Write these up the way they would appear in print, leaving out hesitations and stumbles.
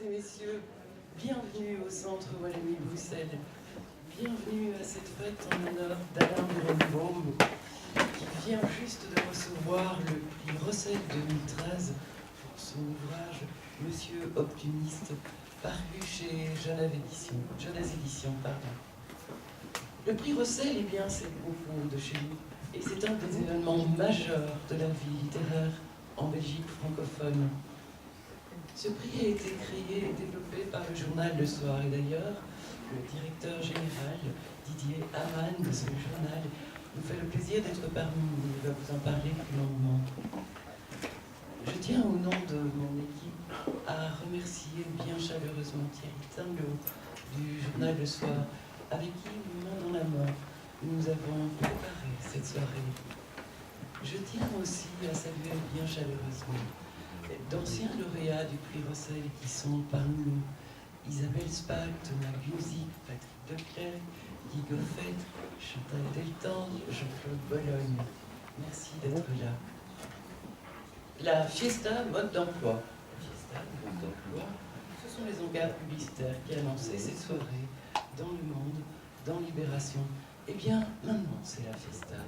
et messieurs, bienvenue au Centre Wallonie-Bruxelles. Bienvenue à cette fête en l'honneur d'Alain Berenbaum, qui vient juste de recevoir le prix Rossel 2013 pour son ouvrage Monsieur Optimiste, paru chez Jeunesse Éditions. Le prix Rossel, eh bien, c'est le concours de chez nous, et c'est un des événements majeurs de la vie littéraire en Belgique francophone. Ce prix a été créé et développé par le journal Le Soir, et d'ailleurs, le directeur général, Didier Amann, de ce journal, nous fait le plaisir d'être parmi nous. Il va vous en parler plus longuement. Je tiens au nom de mon équipe à remercier bien chaleureusement Thierry Tinglot du journal Le Soir, avec qui, main dans la main, nous avons préparé cette soirée. Je tiens aussi à saluer bien chaleureusement d'anciens lauréats du prix Rossel qui sont parmi nous: Isabelle Spaak, Thomas Gunzig, Patrick Declercq, Guy Goffet, Chantal Deltendre, Jean-Claude Bologne. Merci d'être là. La Fiesta mode d'emploi. La Fiesta mode d'emploi, ce sont les encarts publicitaires qui annonçaient cette soirée dans Le Monde, dans Libération. Eh bien, maintenant, c'est la Fiesta.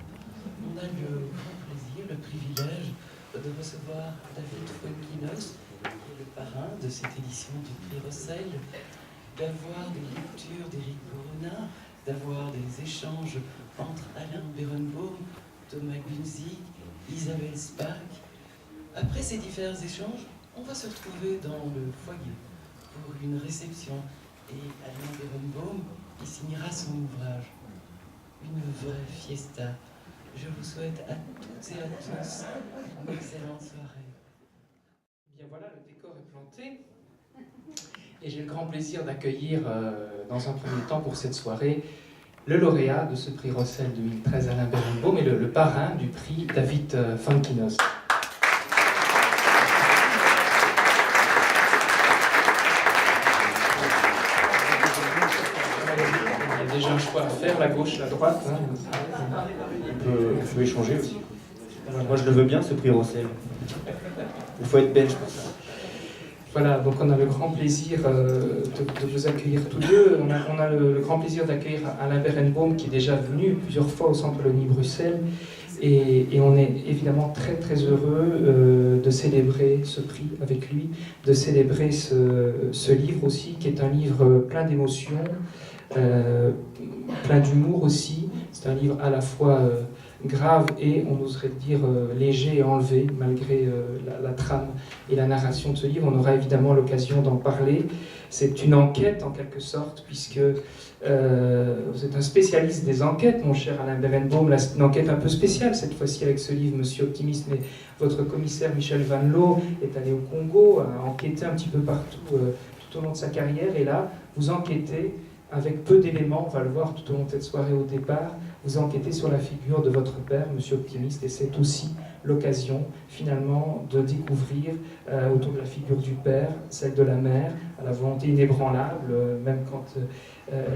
On a le grand plaisir, le privilège de recevoir David Fuenquinos, qui est le parrain de cette édition du prix Rossel, d'avoir des lectures d'Éric Corona, d'avoir des échanges entre Alain Berenbaum, Thomas Gunzig, Isabelle Spaak. Après ces divers échanges, on va se retrouver dans le foyer pour une réception, et Alain Berenbaum y signera son ouvrage. Une vraie fiesta. Je vous souhaite à toutes et à tous une excellente soirée. Bien voilà, le décor est planté. Et j'ai le grand plaisir d'accueillir dans un premier temps pour cette soirée le lauréat de ce prix Rossel 2013, Alain Berenbaum, et le parrain du prix, David Fuenquinos. Il y a déjà un choix à faire, la gauche, la droite. Hein. On peut échanger aussi. Moi je le veux bien, ce prix Rossel. Il faut être belge pour ça. Voilà, donc on a le grand plaisir de vous accueillir tous deux. On a le grand plaisir d'accueillir Alain Berenbaum, qui est déjà venu plusieurs fois au Centre Wallonie-Bruxelles. Et on est évidemment très très heureux de célébrer ce prix avec lui, de célébrer ce livre aussi, qui est un livre plein d'émotions, plein d'humour aussi. C'est un livre à la fois grave et, on oserait dire, léger et enlevé, malgré la trame et la narration de ce livre. On aura évidemment l'occasion d'en parler. C'est une enquête en quelque sorte, puisque vous êtes un spécialiste des enquêtes, mon cher Alain Berenbaum. Là, c'est une enquête un peu spéciale cette fois-ci avec ce livre, Monsieur Optimiste, mais votre commissaire Michel Van Loo est allé au Congo, a enquêté un petit peu partout tout au long de sa carrière, et là, vous enquêtez avec peu d'éléments, on va le voir tout au long de cette soirée au départ, vous enquêtez sur la figure de votre père, Monsieur Optimiste, et c'est aussi l'occasion, finalement, de découvrir autour de la figure du père, celle de la mère, à la volonté inébranlable, même quand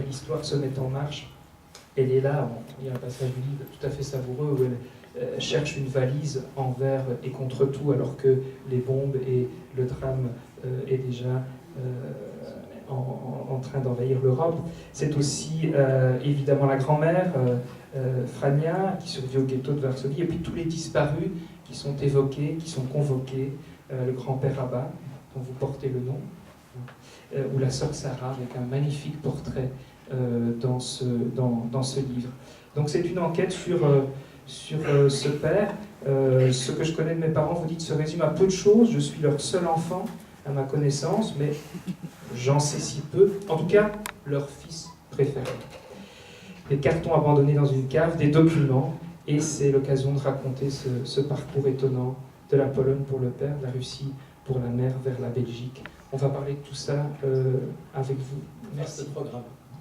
l'histoire se met en marche. Elle est là, il y a un passage du livre tout à fait savoureux où elle cherche une valise envers et contre tout, alors que les bombes et le drame est déjà en train d'envahir l'Europe. C'est aussi évidemment la grand-mère, Frania, qui survit au ghetto de Varsovie, et puis tous les disparus qui sont évoqués, qui sont convoqués, le grand-père Abba, dont vous portez le nom, ou la sœur Sarah, avec un magnifique portrait dans ce livre. Donc c'est une enquête sur ce père. Ce que je connais de mes parents, vous dites, se résume à peu de choses. Je suis leur seul enfant, à ma connaissance, mais j'en sais si peu. En tout cas, leur fils préféré. Des cartons abandonnés dans une cave, des documents, et c'est l'occasion de raconter ce parcours étonnant de la Pologne pour le père, de la Russie pour la mère, vers la Belgique. On va parler de tout ça avec vous. Merci.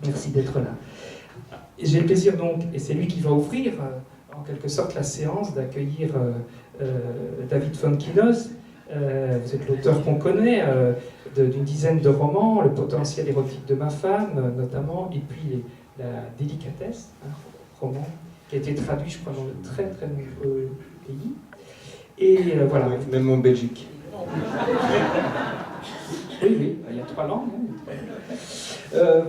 Merci d'être là. J'ai le plaisir donc, et c'est lui qui va ouvrir en quelque sorte la séance, d'accueillir David Fuenquinos. Vous êtes l'auteur qu'on connaît d'une dizaine de romans, Le potentiel érotique de ma femme notamment, et puis La délicatesse, roman qui a été traduit, je crois, dans de très très nombreux pays. Et voilà. Même en Belgique. Oui, il y a 3 langues.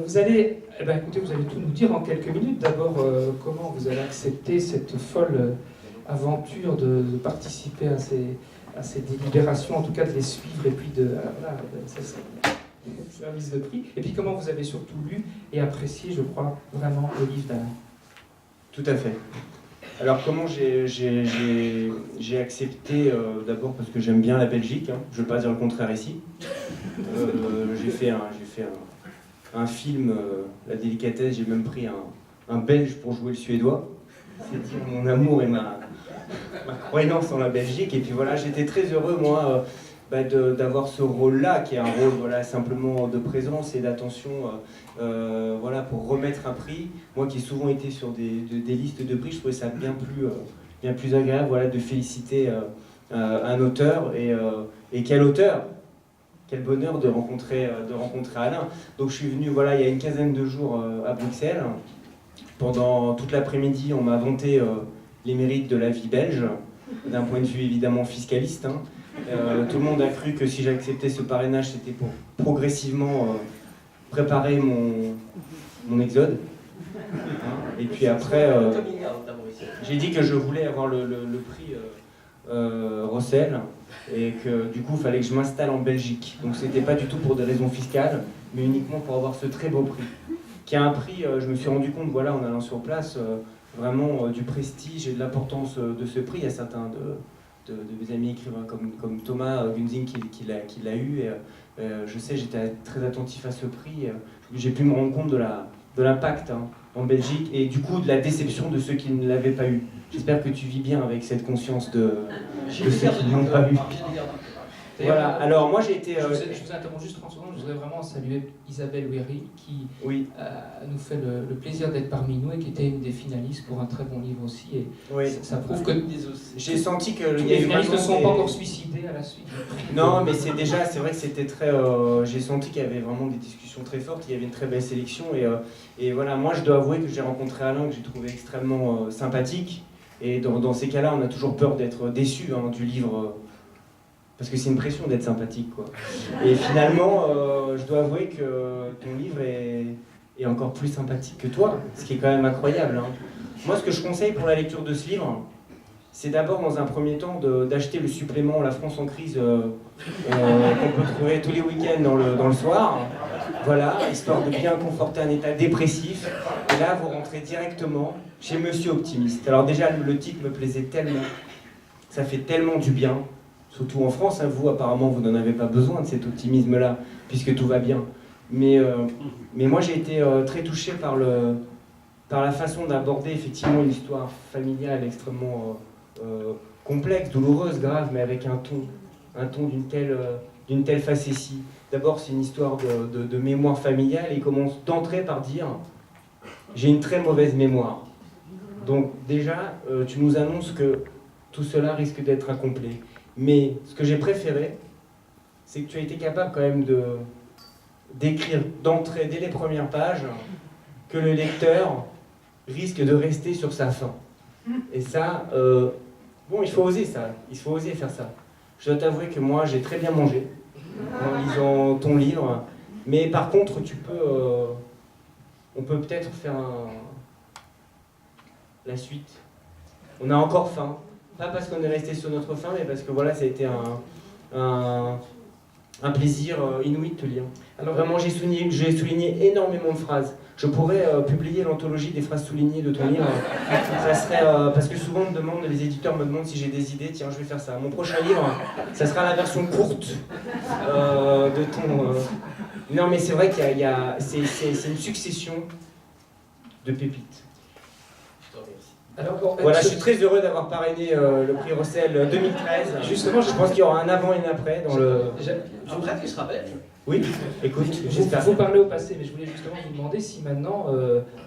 Vous allez, écoutez, vous allez tout nous dire en quelques minutes. D'abord, comment vous allez accepter cette folle aventure de participer à ces délibérations, en tout cas de les suivre, et puis service de prix. Et puis comment vous avez surtout lu et apprécié, je crois, vraiment le livre d'Alain. Tout à fait. Alors comment j'ai accepté, d'abord parce que j'aime bien la Belgique, hein. Je ne veux pas dire le contraire ici. J'ai fait un film, La délicatesse, j'ai même pris un Belge pour jouer le Suédois. C'est dire mon amour et ma croyance en la Belgique. Et puis voilà, j'étais très heureux, moi, d'avoir ce rôle-là, qui est un rôle voilà, simplement de présence et d'attention, voilà, pour remettre un prix. Moi qui ai souvent été sur des listes de prix, je trouvais ça bien plus agréable, voilà, de féliciter un auteur. Et quel auteur! Quel bonheur de rencontrer Alain. Donc je suis venu voilà, il y a une quinzaine de jours à Bruxelles. Pendant toute l'après-midi, on m'a vanté les mérites de la vie belge, d'un point de vue évidemment fiscaliste, hein. Tout le monde a cru que si j'acceptais ce parrainage, c'était pour progressivement préparer mon exode. Hein. Et puis après, j'ai dit que je voulais avoir le prix Rossel, et que du coup, il fallait que je m'installe en Belgique. Donc c'était pas du tout pour des raisons fiscales, mais uniquement pour avoir ce très beau prix. Qui a un prix, je me suis rendu compte, voilà, en allant sur place, vraiment du prestige et de l'importance de ce prix. Il y a certains de mes amis écrivains comme Thomas Gunzing qui l'a eu. Et, je sais, j'étais très attentif à ce prix. J'ai pu me rendre compte de l'impact hein, en Belgique et du coup de la déception de ceux qui ne l'avaient pas eu. J'espère que tu vis bien avec cette conscience de ceux qui ne l'ont pas eu. Voilà, alors moi j'ai été... Je vous interromps juste 30 secondes, je voudrais vraiment saluer Isabelle Ouéry qui nous fait le plaisir d'être parmi nous et qui était une des finalistes pour un très bon livre aussi. Et oui. ça prouve que j'ai senti que les finalistes ne sont pas encore suicidés à la suite. Non, mais c'est vrai que c'était très... j'ai senti qu'il y avait vraiment des discussions très fortes, il y avait une très belle sélection. Et voilà, moi je dois avouer que j'ai rencontré Alain, que j'ai trouvé extrêmement sympathique. Et dans ces cas-là, on a toujours peur d'être déçu hein, du livre... parce que c'est une pression d'être sympathique, quoi. Et finalement, je dois avouer que ton livre est encore plus sympathique que toi, ce qui est quand même incroyable. Hein. Moi, ce que je conseille pour la lecture de ce livre, c'est d'abord, dans un premier temps, d'acheter le supplément La France en crise qu'on peut trouver tous les week-ends dans le soir. Voilà, histoire de bien conforter un état dépressif. Et là, vous rentrez directement chez Monsieur Optimiste. Alors déjà, le titre me plaisait tellement, ça fait tellement du bien. Surtout en France, hein, vous apparemment vous n'en avez pas besoin de cet optimisme-là, puisque tout va bien. Mais moi j'ai été très touché par la façon d'aborder effectivement une histoire familiale extrêmement complexe, douloureuse, grave, mais avec un ton d'une telle facétie. D'abord c'est une histoire de mémoire familiale, et il commence d'entrée par dire « j'ai une très mauvaise mémoire ». Donc déjà, tu nous annonces que tout cela risque d'être incomplet. Mais ce que j'ai préféré, c'est que tu as été capable quand même d'écrire d'entrée, dès les premières pages, que le lecteur risque de rester sur sa faim. Et ça, bon, il faut oser ça, il faut oser faire ça. Je dois t'avouer que moi, j'ai très bien mangé en lisant ton livre, mais par contre, on peut peut-être faire la suite. On a encore faim. Pas parce qu'on est resté sur notre faim, mais parce que voilà, ça a été un plaisir inouï de te lire. Alors vraiment, j'ai souligné énormément de phrases. Je pourrais publier l'anthologie des phrases soulignées de ton livre. Ça serait, parce que souvent les éditeurs me demandent si j'ai des idées. Tiens, je vais faire ça. Mon prochain livre, ça sera la version courte de ton... Non, mais c'est vrai c'est une succession de pépites. Alors, voilà, je suis très heureux d'avoir parrainé le prix Rossel 2013. Justement, je pense qu'il y aura un avant et un après dans le... Après, tu seras belge. Oui, écoute, j'espère. Vous parlez au passé, mais je voulais justement vous demander si maintenant,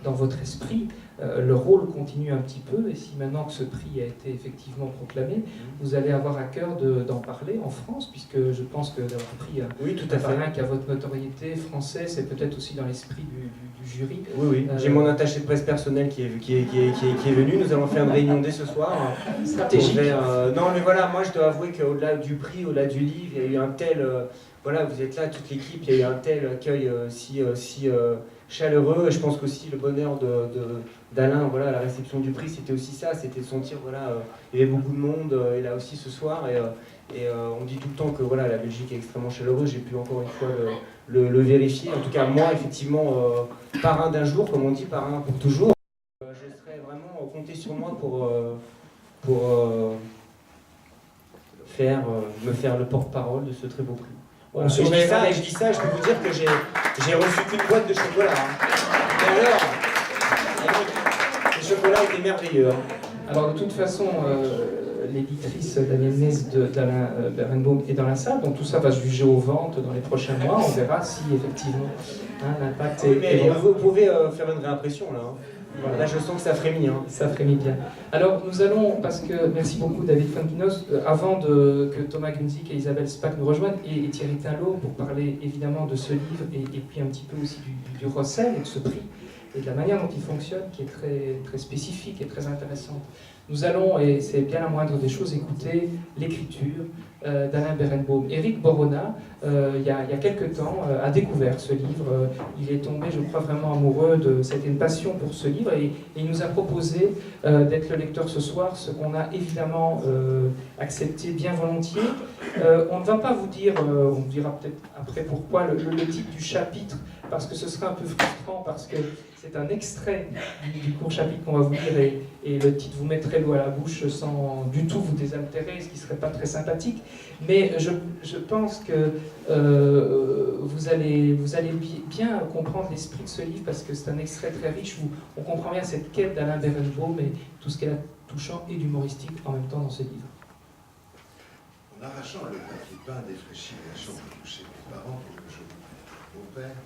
dans votre esprit, le rôle continue un petit peu, et si maintenant que ce prix a été effectivement proclamé, vous allez avoir à cœur d'en parler en France, puisque je pense que d'avoir pris Oui, tout un à fait. parrain qui a votre notoriété française, c'est peut-être aussi dans l'esprit du jury. Oui, oui. J'ai mon attaché de presse personnel qui est venu. Nous allons faire une réunion dès ce soir. Stratégique. Non, mais voilà, moi je dois avouer qu'au-delà du prix, au-delà du livre, il y a eu un tel... voilà, vous êtes là, toute l'équipe, il y a eu un tel accueil si chaleureux. Et je pense qu'aussi le bonheur d'Alain, voilà, à la réception du prix, c'était aussi ça, c'était de sentir, voilà, il y avait beaucoup de monde, et là aussi ce soir, et on dit tout le temps que voilà, la Belgique est extrêmement chaleureuse, j'ai pu encore une fois le vérifier. En tout cas, moi, effectivement, parrain d'un jour, comme on dit, parrain pour toujours, je serais vraiment compté sur moi pour me faire le porte-parole de ce très beau prix. Voilà. Je dis ça, je peux vous dire que j'ai reçu qu'une boîte de chocolat. Hein. Et alors, le chocolat était merveilleux. Hein. Alors de toute façon, l'éditrice Danielle Nez d'Alain Berenbaum est dans la salle, donc tout ça va se juger aux ventes dans les prochains mois. On verra si effectivement l'impact est... Mais vous pouvez faire une réimpression là. Hein. Voilà. Là, je sens que ça frémit. Hein. Ça frémit bien. Alors, nous allons, parce que, merci beaucoup David Fankinos, avant que Thomas Gunzik et Isabelle Spack nous rejoignent, et Thierry Tinlot, pour parler évidemment de ce livre, et puis un petit peu aussi du Rossel et de ce prix, et de la manière dont il fonctionne, qui est très, très spécifique et très intéressante. Nous allons, et c'est bien la moindre des choses, écouter l'écriture d'Alain Berenbaum. Éric Borona, il y a quelques temps, a découvert ce livre. Il est tombé, je crois, vraiment amoureux c'était une passion pour ce livre, et il nous a proposé d'être le lecteur ce soir, ce qu'on a évidemment accepté bien volontiers. On ne va pas vous dire, on vous dira peut-être après pourquoi, le titre du chapitre, parce que ce serait un peu frustrant, parce que c'est un extrait du court chapitre qu'on va vous lire, et le titre vous mettrait l'eau à la bouche sans du tout vous désaltérer, ce qui ne serait pas très sympathique. Mais je pense que vous allez bien comprendre l'esprit de ce livre, parce que c'est un extrait très riche où on comprend bien cette quête d'Alain Berenbaum et tout ce qu'elle a touchant et d'humoristique en même temps dans ce livre. En arrachant le papier peint défraîchi de la chambre à coucher de mes parents, quelque chose de mon père,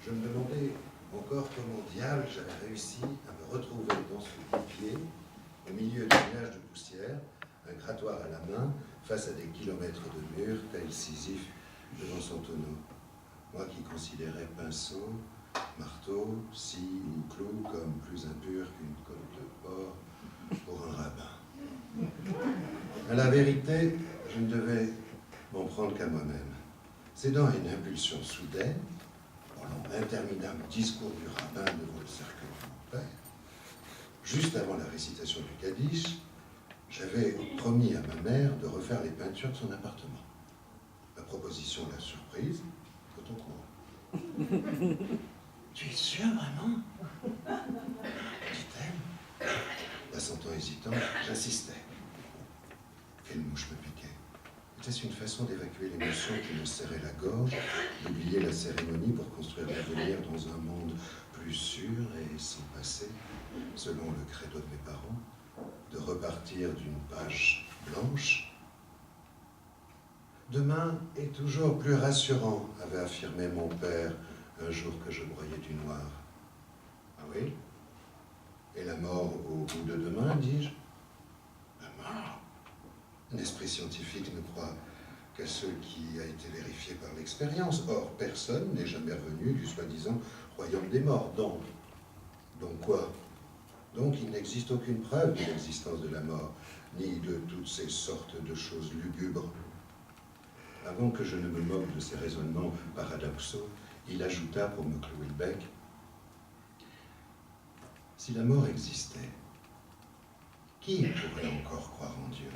je me demandais encore comment diable j'avais réussi à me retrouver dans ce pied, au milieu d'un nuage de poussière, un grattoir à la main, face à des kilomètres de murs, tel Sisyphe devant son tonneau. Moi qui considérais pinceau, marteau, scie ou clou comme plus impur qu'une côte de porc pour un rabbin. À la vérité, je ne devais m'en prendre qu'à moi-même. Cédant à une impulsion soudaine, pendant l'interminable discours du rabbin devant le cercueil de mon père, juste avant la récitation du Kaddish, j'avais promis à ma mère de refaire les peintures de son appartement. Ma proposition l'a surprise, quand on court. Tu es sûr, vraiment? Dit-elle. La sentant hésitante, j'insistais. Quelle mouche me piquait. Était-ce une façon d'évacuer l'émotion qui me serrait la gorge, d'oublier la cérémonie pour construire l'avenir dans un monde plus sûr et sans passé, selon le credo de mes parents, de repartir d'une page blanche? Demain est toujours plus rassurant, avait affirmé mon père un jour que je broyais du noir. Ah oui? Et la mort au bout de demain, dis-je? La mort? Un esprit scientifique ne croit qu'à ce qui a été vérifié par l'expérience. Or, personne n'est jamais revenu du soi-disant royaume des morts. Donc quoi? Donc il n'existe aucune preuve de l'existence de la mort, ni de toutes ces sortes de choses lugubres. Avant que je ne me moque de ces raisonnements paradoxaux, il ajouta pour me clouer le bec: si la mort existait, qui pourrait encore croire en Dieu?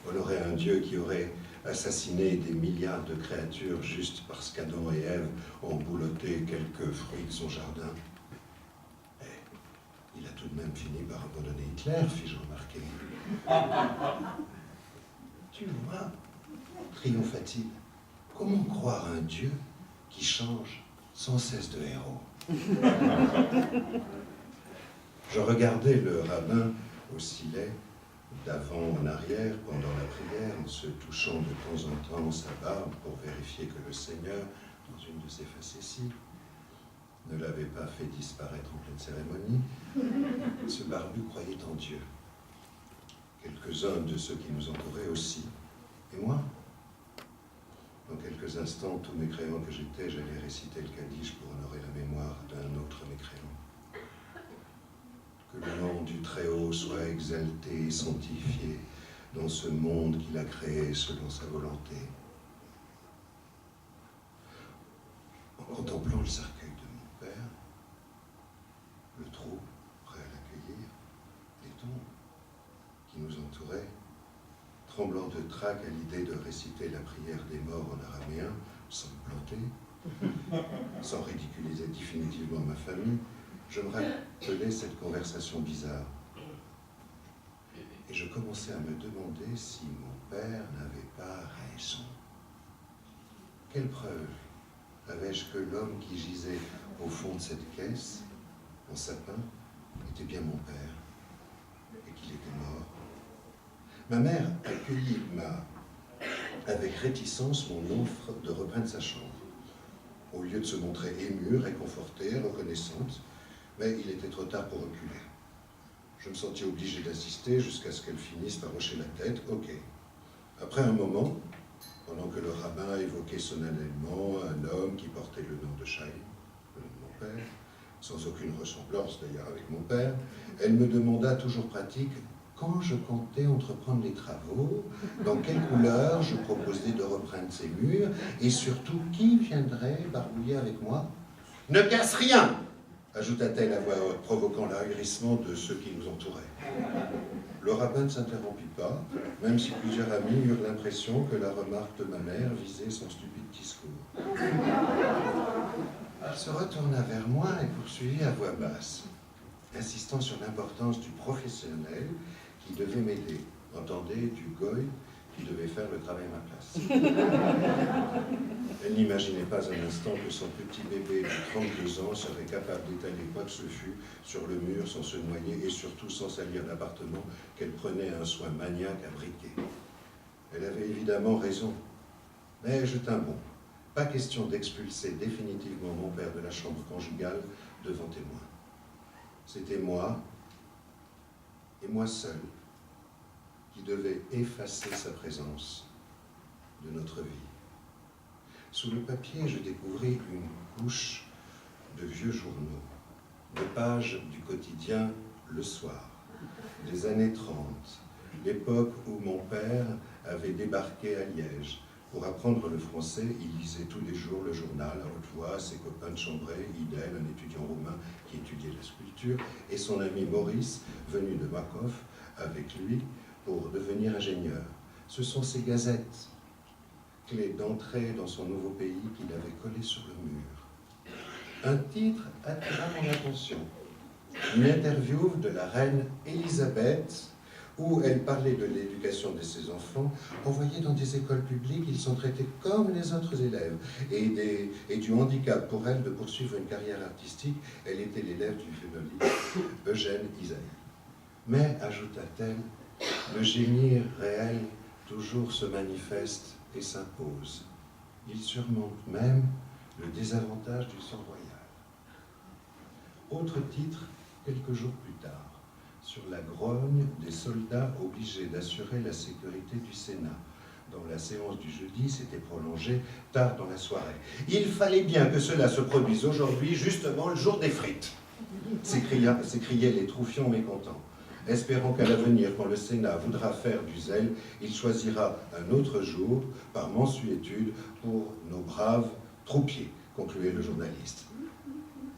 On aurait un Dieu qui aurait assassiné des milliards de créatures juste parce qu'Adam et Ève ont boulotté quelques fruits de son jardin. Et il a tout de même fini par abandonner Hitler, fis-je remarquer. Tu vois, triompha-t-il, comment croire à un Dieu qui change sans cesse de héros? Je regardais le rabbin osciller d'avant en arrière pendant la prière, en se touchant de temps en temps sa barbe pour vérifier que le Seigneur, dans une de ses facéties, ne l'avait pas fait disparaître en pleine cérémonie, ce barbu croyait en Dieu. Quelques-uns de ceux qui nous entouraient aussi. Et moi? Dans quelques instants, tout mécréant que j'étais, j'allais réciter le Kaddish pour honorer la mémoire d'un autre mécréant. Que le nom du Très-Haut soit exalté et sanctifié dans ce monde qu'il a créé selon sa volonté. En contemplant le cercueil de mon père, le trou prêt à l'accueillir, les tombes qui nous entouraient, tremblant de trac à l'idée de réciter la prière des morts en araméen, sans me planter, sans ridiculiser définitivement ma famille, je me rappelais cette conversation bizarre. Et je commençais à me demander si mon père n'avait pas raison. Quelle preuve avais-je que l'homme qui gisait au fond de cette caisse, en sapin, était bien mon père, et qu'il était mort? Ma mère accueillit avec réticence mon offre de reprendre sa chambre. Au lieu de se montrer émue, réconfortée, reconnaissante, mais il était trop tard pour reculer. Je me sentis obligé d'assister jusqu'à ce qu'elle finisse par hocher la tête. Ok. Après un moment, pendant que le rabbin évoquait solennellement un homme qui portait le nom de Shai, le nom de mon père, sans aucune ressemblance d'ailleurs avec mon père, elle me demanda, toujours pratique, quand je comptais entreprendre les travaux, dans quelle couleur je proposais de repeindre ces murs, et surtout qui viendrait barbouiller avec moi. « Ne casse rien !» ajouta-t-elle à voix haute, provoquant l'ahurissement de ceux qui nous entouraient. Le rabbin ne s'interrompit pas, même si plusieurs amis eurent l'impression que la remarque de ma mère visait son stupide discours. Elle se retourna vers moi et poursuivit à voix basse, insistant sur l'importance du professionnel qui devait m'aider. Entendez, du goy qui devait faire le travail à ma place. Elle n'imaginait pas un instant que son petit bébé de 32 ans serait capable d'étaler quoi que ce fût sur le mur sans se noyer et surtout sans salir l'appartement qu'elle prenait un soin maniaque à briquer. Elle avait évidemment raison, mais je tins bon. Pas question d'expulser définitivement mon père de la chambre conjugale devant témoin. C'était moi, et moi seul, qui devait effacer sa présence de notre vie. Sous le papier, je découvris une couche de vieux journaux, des pages du quotidien Le Soir, des années 30, l'époque où mon père avait débarqué à Liège. Pour apprendre le français, il lisait tous les jours le journal à haute voix, ses copains de chambrée, Idel, un étudiant roumain qui étudiait la sculpture, et son ami Maurice, venu de Makov, avec lui pour devenir ingénieur. Ce sont ces gazettes, clé d'entrée dans son nouveau pays, qu'il avait collé sur le mur. Un titre attira mon attention. Une interview de la reine Élisabeth, où elle parlait de l'éducation de ses enfants. Envoyés dans des écoles publiques, ils sont traités comme les autres élèves, et du handicap pour elle de poursuivre une carrière artistique. Elle était l'élève du violoniste Eugène Ysaÿe. Mais, ajouta-t-elle, le génie réel toujours se manifeste et s'impose. Il surmonte même le désavantage du sang royal. Autre titre, quelques jours plus tard, sur la grogne des soldats obligés d'assurer la sécurité du Sénat, dont la séance du jeudi s'était prolongée tard dans la soirée. Il fallait bien que cela se produise aujourd'hui, justement le jour des frites, s'écriaient les troufions mécontents. Espérons qu'à l'avenir, quand le Sénat voudra faire du zèle, il choisira un autre jour, par mansuétude, pour nos braves troupiers, concluait le journaliste.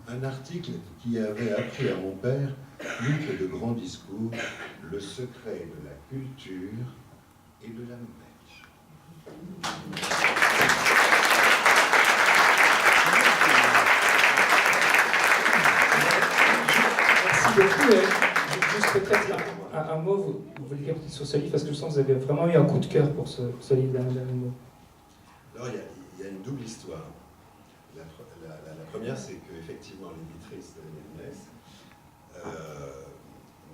Un article qui avait appris à mon père, plus que de grands discours, le secret de la culture et de la mèche. Merci beaucoup. Juste peut-être un mot, vous voulez dire sur ce livre, parce que je sens que vous avez vraiment eu un coup de cœur pour ce livre d'un mot. Alors, il y a une double histoire. La première, c'est qu'effectivement, l'éditrice de l'Ernest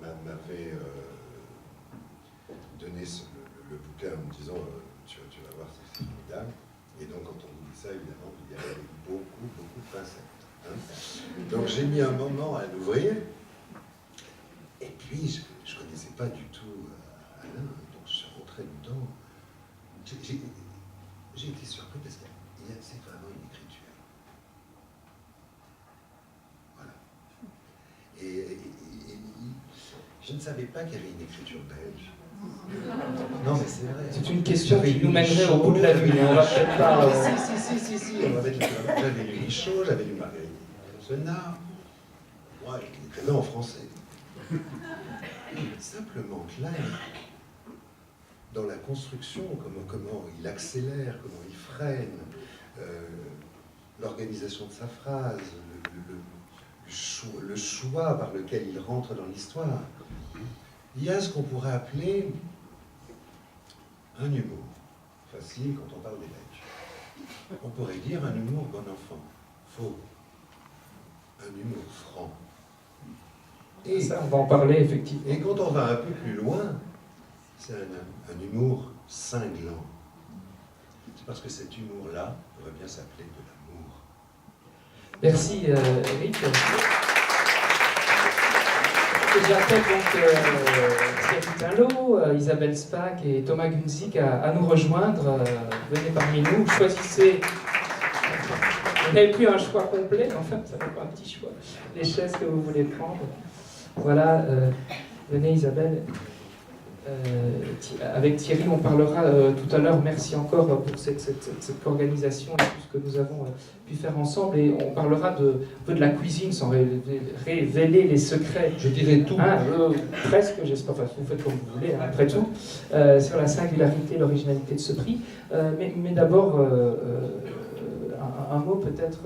m'avait donné le bouquin en me disant tu vas voir, c'est formidable. Et donc, quand on dit ça, évidemment, il y avait beaucoup de pincettes. Donc j'ai mis un moment à l'ouvrir. Et puis, je ne connaissais pas du tout Alain, donc je suis rentré dedans. J'ai été surpris parce que c'est vraiment une écriture. Voilà. Et je ne savais pas qu'il y avait une écriture belge. Non, mais c'est vrai. C'est une question qui nous mènerait au bout de la nuit. On va peut-être pas. Si. J'avais lu Michaud, j'avais lu Marguerite Yourcenar. Moi, il était là en français. Simplement, Klein, dans la construction, comment il accélère, comment il freine, l'organisation de sa phrase, le choix par lequel il rentre dans l'histoire. Il y a ce qu'on pourrait appeler un humour. Facile quand on parle des Belges. On pourrait dire un humour bon enfant. Faux. Un humour franc. Et ça, on va en parler effectivement. Et quand on va un peu plus loin, c'est un humour cinglant. C'est parce que cet humour-là pourrait bien s'appeler de l'amour. Merci Eric. J'appelle donc Thierry Tinlot, Isabelle Spaak et Thomas Gunzik à nous rejoindre. Venez parmi nous, choisissez. Vous n'avez plus un choix complet, enfin, ça n'est pas un petit choix. Les chaises que vous voulez prendre. Voilà, venez Isabelle. Avec Thierry, on parlera tout à l'heure. Merci encore pour cette organisation et tout ce que nous avons pu faire ensemble. Et on parlera un peu de la cuisine sans révéler les secrets. Je dirais tout. Presque, j'espère. Enfin, vous faites comme vous voulez, après tout. Sur la singularité, l'originalité de ce prix. Mais d'abord, un mot peut-être.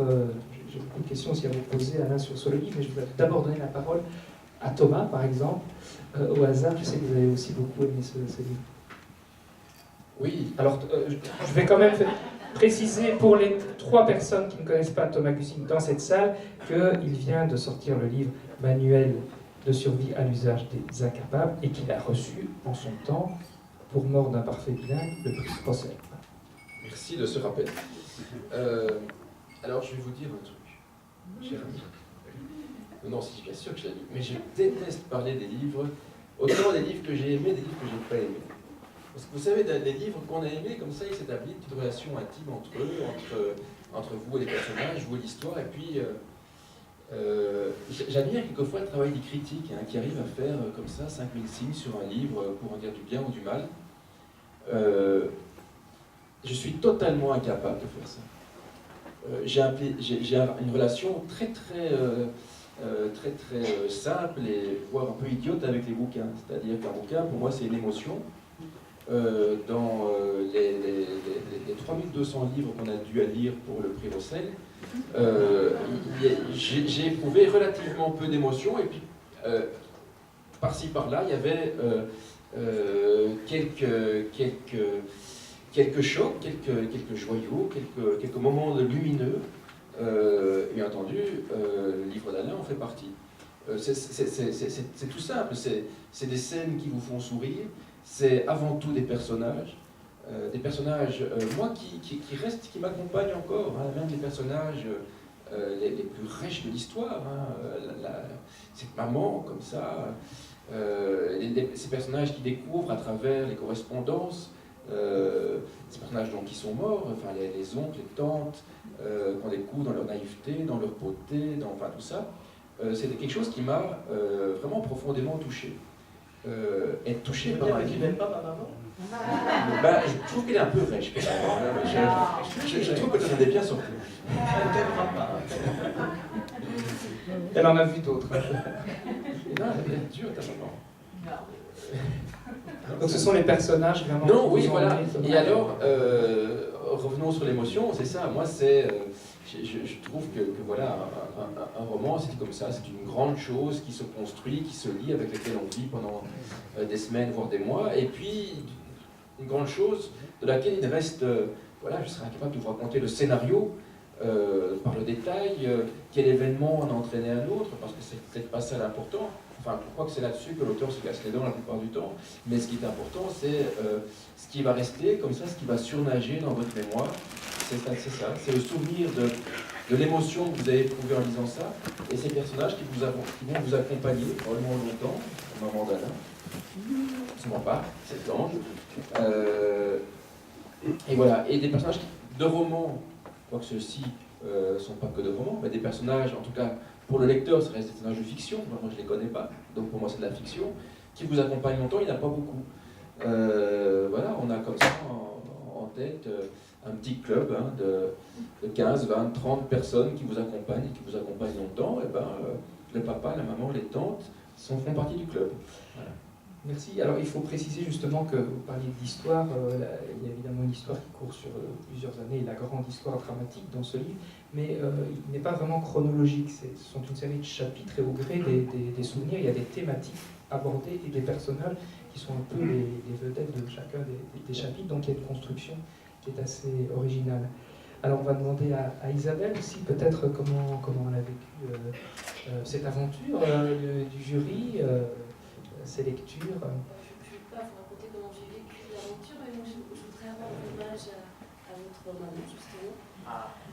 J'ai beaucoup de questions aussi à vous poser, Alain, sur le livre. Mais je voudrais d'abord donner la parole à Thomas, par exemple. Au hasard, je sais que vous avez aussi beaucoup aimé ce livre. Oui. Alors, je vais quand même préciser pour les 3 personnes qui ne connaissent pas Thomas Gunzik dans cette salle qu'il vient de sortir le livre Manuel de survie à l'usage des incapables et qu'il a reçu en son temps, pour Mort d'un parfait bilingue, le prix Rosset. Merci de ce rappel. Alors, je vais vous dire un truc, cher ami. Non, si, bien sûr que je l'ai lu, mais je déteste parler des livres, autant des livres que j'ai aimés, des livres que j'ai pas aimés. Parce que vous savez, des livres qu'on a aimés, comme ça, il s'établit une petite relation intime entre eux, entre vous et les personnages, vous et l'histoire, et puis j'admire quelquefois le travail des critiques, qui arrivent à faire comme ça 5000 signes sur un livre pour en dire du bien ou du mal. Je suis totalement incapable de faire ça. J'ai une relation très simple et voire un peu idiote avec les bouquins. C'est-à-dire qu'un bouquin, pour moi, c'est une émotion. Dans les 3200 livres qu'on a dû à lire pour le prix Rosset, j'ai éprouvé relativement peu d'émotions. Et puis, par-ci, par-là, il y avait quelques chocs, quelques joyaux, quelques moments lumineux. Et bien entendu, le livre d'Alain en fait partie. C'est tout simple, c'est des scènes qui vous font sourire, c'est avant tout des personnages, moi qui m'accompagnent encore, même des personnages les plus riches de l'histoire, cette maman comme ça, ces personnages qui découvrent à travers les correspondances, ces personnages donc qui sont morts, enfin les oncles, les tantes, qu'on découvre dans leur naïveté, dans leur beauté, enfin tout ça, c'est quelque chose qui m'a vraiment profondément touché. Être touché par un livre. Tu n'aimes pas ma maman? Je trouve qu'elle est un peu rêche. Je trouve que ça est bien sorti. Elle ne t'aimera pas. Elle en a vu d'autres. Non, elle est dure, ta maman. Donc ce sont les personnages vraiment. Non, oui, voilà. Et alors, revenons sur l'émotion, c'est ça. Moi, je trouve que voilà, un roman, c'est comme ça, c'est une grande chose qui se construit, qui se lit, avec laquelle on vit pendant des semaines, voire des mois, et puis une grande chose de laquelle il reste, voilà, je serais incapable de vous raconter le scénario par le détail, quel événement en a entraîné un autre, parce que c'est peut-être pas ça l'important. Enfin, je crois que c'est là-dessus que l'auteur se casse les dents la plupart du temps, mais ce qui est important, c'est ce qui va rester, comme ça, ce qui va surnager dans votre mémoire. C'est ça, c'est le souvenir de de l'émotion que vous avez éprouvée en lisant ça, et ces personnages qui vont vous accompagner probablement longtemps, maman d'Alain, sûrement pas, c'est l'ange. Et voilà, et des personnages de romans, quoique ceux-ci ne sont pas que de romans, mais des personnages, en tout cas pour le lecteur, ça reste des personnages de fiction, moi je ne les connais pas, donc pour moi c'est de la fiction, qui vous accompagnent longtemps, il n'y en a pas beaucoup. Voilà, on a comme ça en tête un petit club hein, de 15, 20, 30 personnes qui vous accompagnent et qui vous accompagnent longtemps, et ben, le papa, la maman, les tantes font partie du club. Voilà. Merci. Alors il faut préciser justement que vous parliez d'histoire, il y a évidemment une histoire qui court sur plusieurs années, la grande histoire dramatique dans ce livre, mais il n'est pas vraiment chronologique, ce sont une série de chapitres et au gré des souvenirs, il y a des thématiques abordées et des personnages qui sont un peu les vedettes de chacun des chapitres, donc il y a une construction qui est assez originale. Alors on va demander à Isabelle aussi peut-être comment elle a vécu cette aventure du jury, ces lectures. Je ne vais pas vous raconter comment j'ai vécu l'aventure, mais moi, je voudrais rendre hommage à votre maman, justement.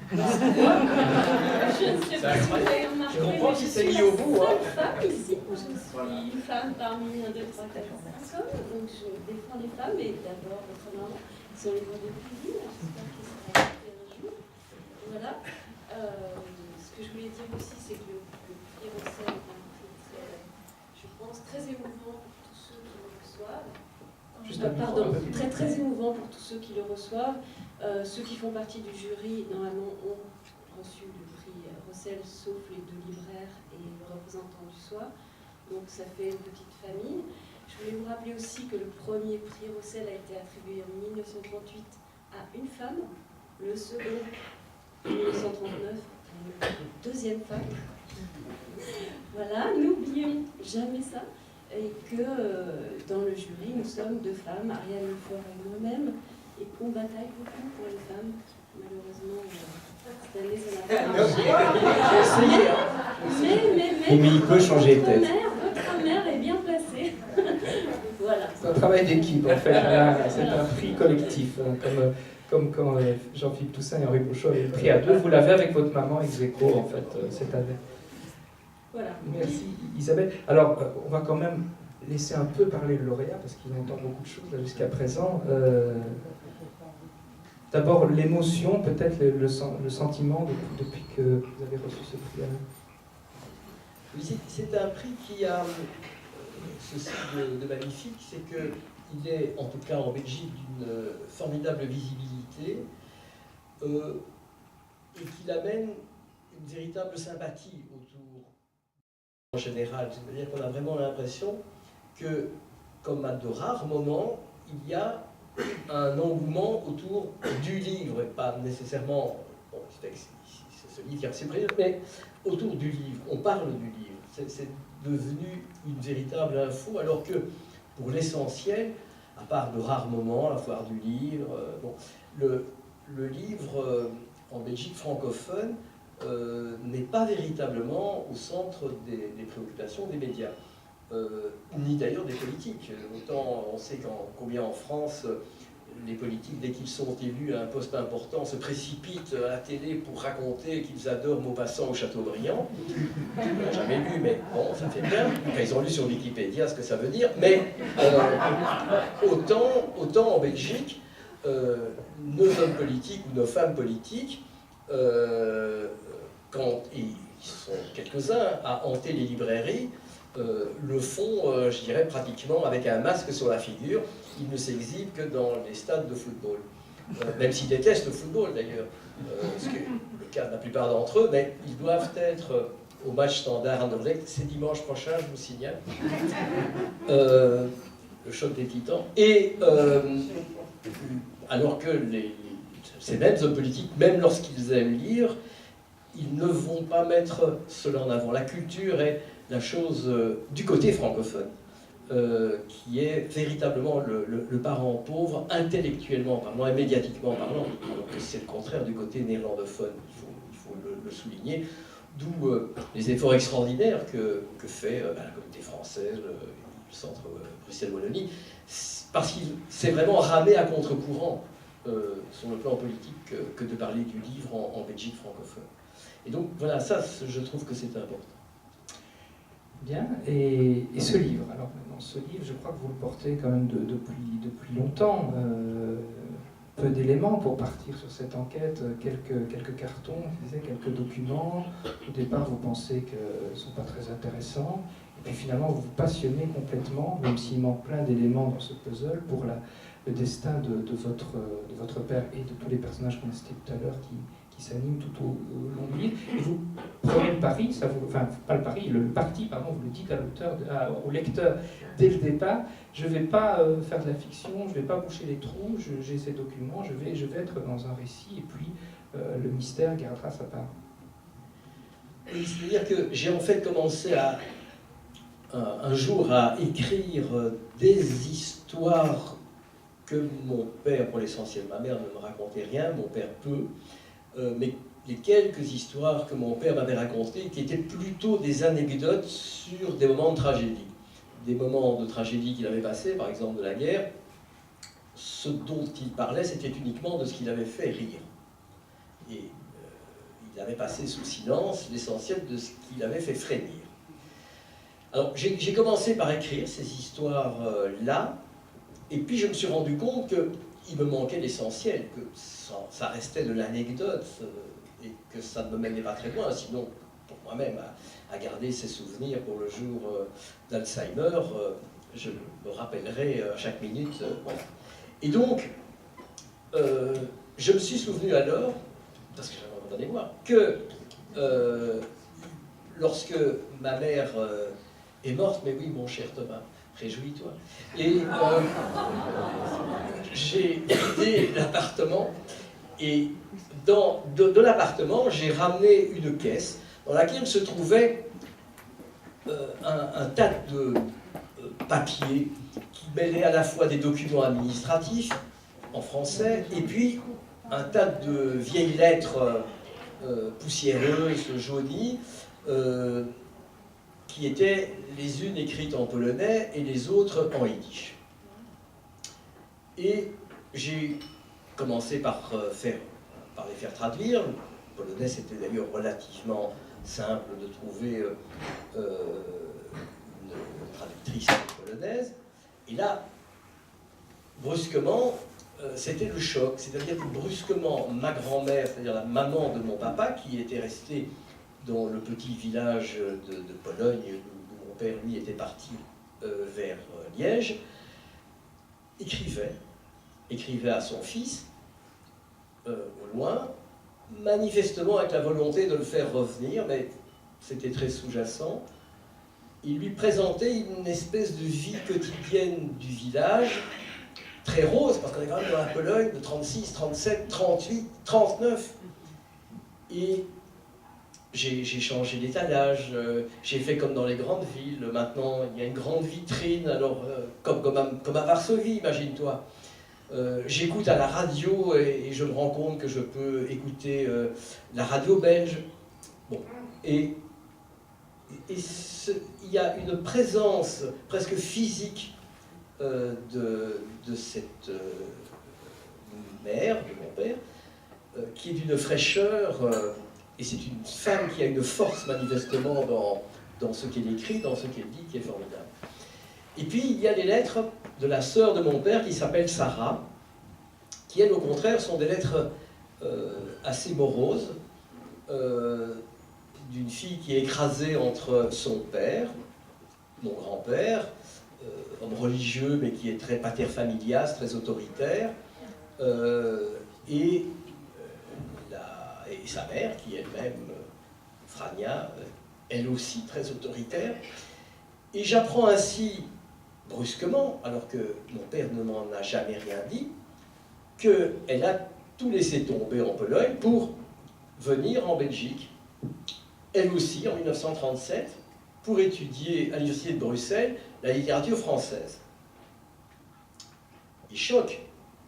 Je ne sais pas si vous avez remarqué, Je comprends mais qu'il je s'est suis mis la au bout, hein. seule femme ici. Je suis une femme parmi 1, 2, 3, 4, 5 hommes, donc je défends les femmes, et d'abord votre maman, sur les voies de cuisine, j'espère qu'il sera écouté un jour. Voilà. Ce que je voulais dire aussi, c'est que le prix Rosset est un prix très, je pense, très émouvant pour tous ceux qui le reçoivent. Pardon, très émouvant pour tous ceux qui le reçoivent. Ceux qui font partie du jury, normalement, ont reçu le prix Rossel, sauf les 2 libraires et le représentant du soir. Donc ça fait une petite famille. Je voulais vous rappeler aussi que le premier prix Rossel a été attribué en 1938 à une femme, le second en 1939 à une deuxième femme. Voilà, n'oublions jamais ça. Et que dans le jury, nous sommes 2 femmes, Ariane Lefort et moi-même, et qu'on bataille beaucoup pour les femmes. Malheureusement, cette année, ça n'a pas marché. Mais il peut changer de tête. Votre mère est bien placée. Voilà. C'est un travail d'équipe en fait, c'est un prix collectif, comme quand Jean-Philippe Toussaint et Henri Pouchot avaient le prix à 2, vous l'avez avec votre maman ex aequo en fait cette année. Voilà. Merci Isabelle. Alors on va quand même laisser un peu parler le lauréat parce qu'il entend beaucoup de choses là, jusqu'à présent. D'abord l'émotion, peut-être le sentiment depuis que vous avez reçu ce prix. Oui, c'est un prix qui a ceci de magnifique, c'est qu'il est, en tout cas en Belgique, d'une formidable visibilité et qu'il amène une véritable sympathie autour en général. C'est-à-dire qu'on a vraiment l'impression que, comme à de rares moments, il y a un engouement autour du livre, et pas nécessairement, bon, c'est ce livre qui a reçu le prix, mais autour du livre. On parle du livre. C'est devenu une véritable info, alors que pour l'essentiel, à part de rares moments, la foire du livre, bon, le livre en Belgique francophone n'est pas véritablement au centre des préoccupations des médias, ni d'ailleurs des politiques. Autant on sait combien en France, les politiques, dès qu'ils sont élus à un poste important, se précipitent à la télé pour raconter qu'ils adorent Maupassant ou Chateaubriand. Je n'ai jamais lu, mais bon, ça fait bien. Enfin, ils ont lu sur Wikipédia ce que ça veut dire. Mais autant en Belgique, nos hommes politiques ou nos femmes politiques, quand ils sont quelques-uns à hanter les librairies, le font, je dirais, pratiquement avec un masque sur la figure. Ils ne s'exhibent que dans les stades de football. Même s'ils détestent le football, d'ailleurs, ce qui est le cas de la plupart d'entre eux, mais ils doivent être au match standard Anderlecht. C'est dimanche prochain, je vous signale. Le choc des titans. Et alors que ces mêmes hommes politiques, même lorsqu'ils aiment lire, ils ne vont pas mettre cela en avant. La culture est la chose du côté francophone, qui est véritablement le parent pauvre, intellectuellement parlant et médiatiquement parlant, alors que c'est le contraire du côté néerlandophone, il faut le souligner, d'où les efforts extraordinaires que fait la communauté française, le centre Bruxelles-Wallonie, parce qu'il s'est vraiment ramé à contre-courant sur le plan politique que de parler du livre en Belgique francophone. Et donc voilà, ça je trouve que c'est important. Bien, et ce livre, alors maintenant ce livre, je crois que vous le portez quand même depuis longtemps, peu d'éléments pour partir sur cette enquête, quelques cartons, quelques documents. Au départ, vous pensez qu'ils ne sont pas très intéressants, et puis finalement, vous vous passionnez complètement, même s'il manque plein d'éléments dans ce puzzle, pour le destin de votre père et de tous les personnages qu'on a cités tout à l'heure qui s'animent tout au long du livre. Et vous prenez le pari, enfin, pas le pari, le parti, pardon, vous le dites à l'auteur, au lecteur dès le départ, je ne vais pas faire de la fiction, je ne vais pas boucher les trous, j'ai ces documents, je vais être dans un récit, et puis le mystère gardera sa part. Oui, c'est-à-dire que j'ai en fait commencé un jour à écrire des histoires que mon père, pour l'essentiel, ma mère ne me racontait rien, mon père peu, mais les quelques histoires que mon père m'avait racontées, qui étaient plutôt des anecdotes sur des moments de tragédie. Des moments de tragédie qu'il avait passés, par exemple de la guerre, ce dont il parlait, c'était uniquement de ce qu'il avait fait rire. Et il avait passé sous silence l'essentiel de ce qu'il avait fait frémir. Alors j'ai commencé par écrire ces histoires-là, et puis je me suis rendu compte qu'il me manquait l'essentiel, que ça restait de l'anecdote, et que ça ne me menait pas très loin, sinon pour moi-même à garder ces souvenirs pour le jour d'Alzheimer, je me rappellerai à chaque minute. Voilà. Et donc, je me suis souvenu alors, parce que j'avais entendu voir, que lorsque ma mère est morte, mais oui, mon cher Thomas, réjouis-toi, et j'ai vidé l'appartement, et de l'appartement, j'ai ramené une caisse dans laquelle se trouvait un tas de papiers qui mêlaient à la fois des documents administratifs en français et puis un tas de vieilles lettres poussiéreuses, jaunies, qui étaient les unes écrites en polonais et les autres en yiddish. Et j'ai commencé par les faire traduire. Le polonais, c'était d'ailleurs relativement simple de trouver une traductrice polonaise. Et là, brusquement, c'était le choc. C'est-à-dire que brusquement, ma grand-mère, c'est-à-dire la maman de mon papa, qui était restée dans le petit village de Pologne, où mon père, lui, était parti vers Liège, écrivait à son fils, au loin, manifestement avec la volonté de le faire revenir, mais c'était très sous-jacent. Il lui présentait une espèce de vie quotidienne du village, très rose, parce qu'on est quand même dans la Pologne de 36, 37, 38, 39. Et j'ai changé l'étalage, j'ai fait comme dans les grandes villes. Maintenant, il y a une grande vitrine, alors comme à Varsovie, imagine-toi. J'écoute à la radio et je me rends compte que je peux écouter la radio belge. Bon. Et il y a une présence presque physique de cette mère, de mon père, qui est d'une fraîcheur, et c'est une femme qui a une force manifestement dans ce qu'elle écrit, dans ce qu'elle dit, qui est formidable. Et puis il y a les lettres de la sœur de mon père qui s'appelle Sarah, qui elles au contraire sont des lettres assez moroses, d'une fille qui est écrasée entre son père, mon grand-père, homme religieux mais qui est très pater familias, très autoritaire, et sa mère qui elle-même, Frania, elle aussi très autoritaire. Et j'apprends ainsi, brusquement, alors que mon père ne m'en a jamais rien dit, qu'elle a tout laissé tomber en Pologne pour venir en Belgique, elle aussi en 1937, pour étudier à l'Université de Bruxelles la littérature française. Il choque,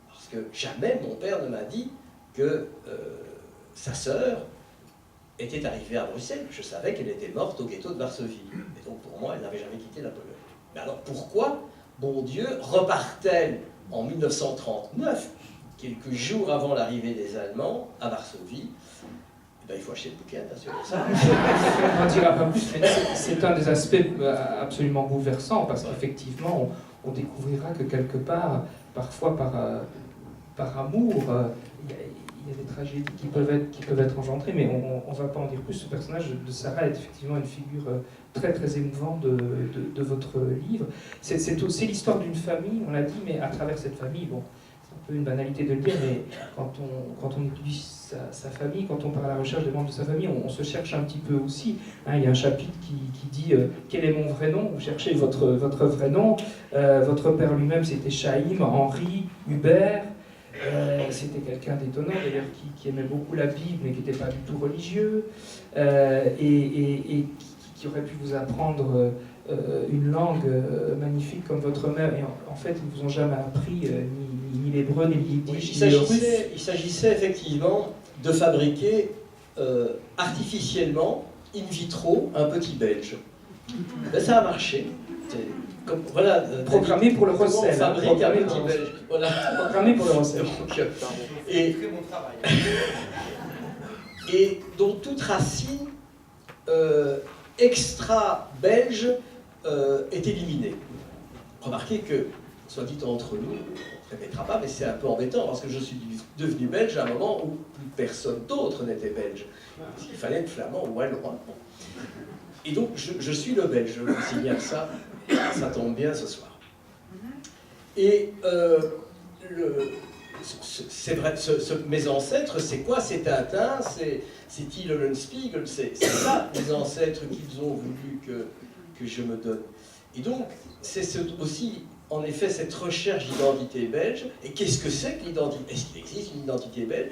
parce que jamais mon père ne m'a dit que sa sœur était arrivée à Bruxelles. Je savais qu'elle était morte au ghetto de Varsovie. Et donc pour moi, elle n'avait jamais quitté la Pologne. Mais alors pourquoi, bon Dieu, repart-elle en 1939, quelques jours avant l'arrivée des Allemands à Varsovie, eh ben, il faut acheter le bouquin, bien sûr, ça. On n'en dira pas plus, mais c'est un des aspects absolument bouleversants, parce qu'effectivement, on découvrira que quelque part, parfois par amour, il y a des tragédies qui peuvent être engendrées, mais on ne va pas en dire plus. Ce personnage de Sarah est effectivement une figure très très émouvante de votre livre. C'est l'histoire d'une famille, on l'a dit, mais à travers cette famille, bon, c'est un peu une banalité de le dire, mais quand on étudie sa famille, quand on part à la recherche des membres de sa famille, on se cherche un petit peu aussi. Hein, il y a un chapitre qui dit quel est mon vrai nom? Vous cherchez votre vrai nom. Votre père lui-même, c'était Chaim, Henri, Hubert. C'était quelqu'un d'étonnant d'ailleurs qui aimait beaucoup la Bible mais qui n'était pas du tout religieux et qui aurait pu vous apprendre une langue magnifique comme votre mère, et en fait ils ne vous ont jamais appris ni l'hébreu ni le yiddish. Il s'agissait effectivement de fabriquer artificiellement, in vitro, un petit Belge. Ben, ça a marché. Comme, voilà, programmé pour le recel. recel. Fabrique un petit Belge. Voilà. Programmé pour le recel. Et donc toute racine extra-belge est éliminée. Remarquez que, soit dit entre nous, on ne répétera pas, mais c'est un peu embêtant parce que je suis devenu belge à un moment où plus personne d'autre n'était belge. Il fallait être flamand ou wallon. Et donc je suis le belge, je vous signale ça, ça tombe bien ce soir. Et c'est vrai, mes ancêtres, c'est quoi? C'est Tintin, c'est Till Eulenspiegel, c'est ça les ancêtres qu'ils ont voulu que je me donne. Et donc, c'est aussi, en effet, cette recherche d'identité belge. Et qu'est-ce que c'est que l'identité? Est-ce qu'il existe une identité belge?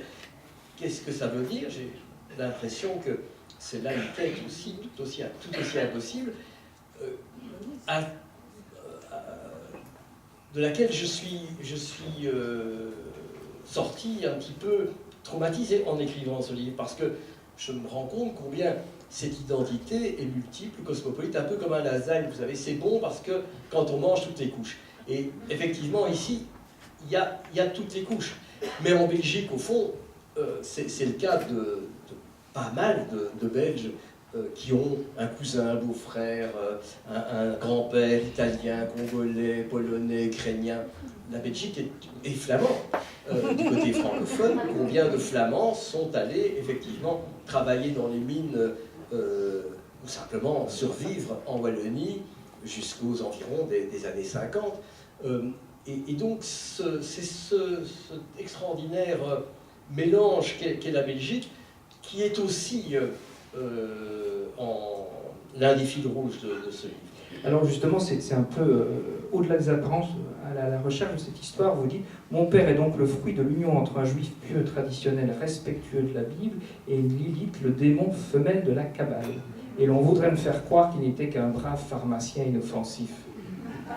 Qu'est-ce que ça veut dire? J'ai l'impression que c'est là une quête aussi, tout aussi impossible, de laquelle je suis sorti un petit peu traumatisé en écrivant ce livre, parce que je me rends compte combien cette identité est multiple, cosmopolite, un peu comme un lasagne, vous savez, c'est bon parce que quand on mange toutes les couches. Et effectivement, ici, il y a toutes les couches. Mais en Belgique, au fond, c'est le cas de pas mal de Belges qui ont un cousin, un beau-frère, un grand-père italien, congolais, polonais, ukrainien. La Belgique est flamand. Du côté francophone, combien de Flamands sont allés effectivement travailler dans les mines ou simplement survivre en Wallonie jusqu'aux environs des années 50. Et donc c'est cet extraordinaire mélange qu'est la Belgique qui est aussi l'un des fils rouges de ce livre. Alors justement, c'est un peu au-delà des apparences, à la recherche de cette histoire, vous dites « Mon père est donc le fruit de l'union entre un juif pieux traditionnel respectueux de la Bible et une Lilith, le démon femelle de la Kabbale. Et l'on voudrait me faire croire qu'il n'était qu'un brave pharmacien inoffensif. »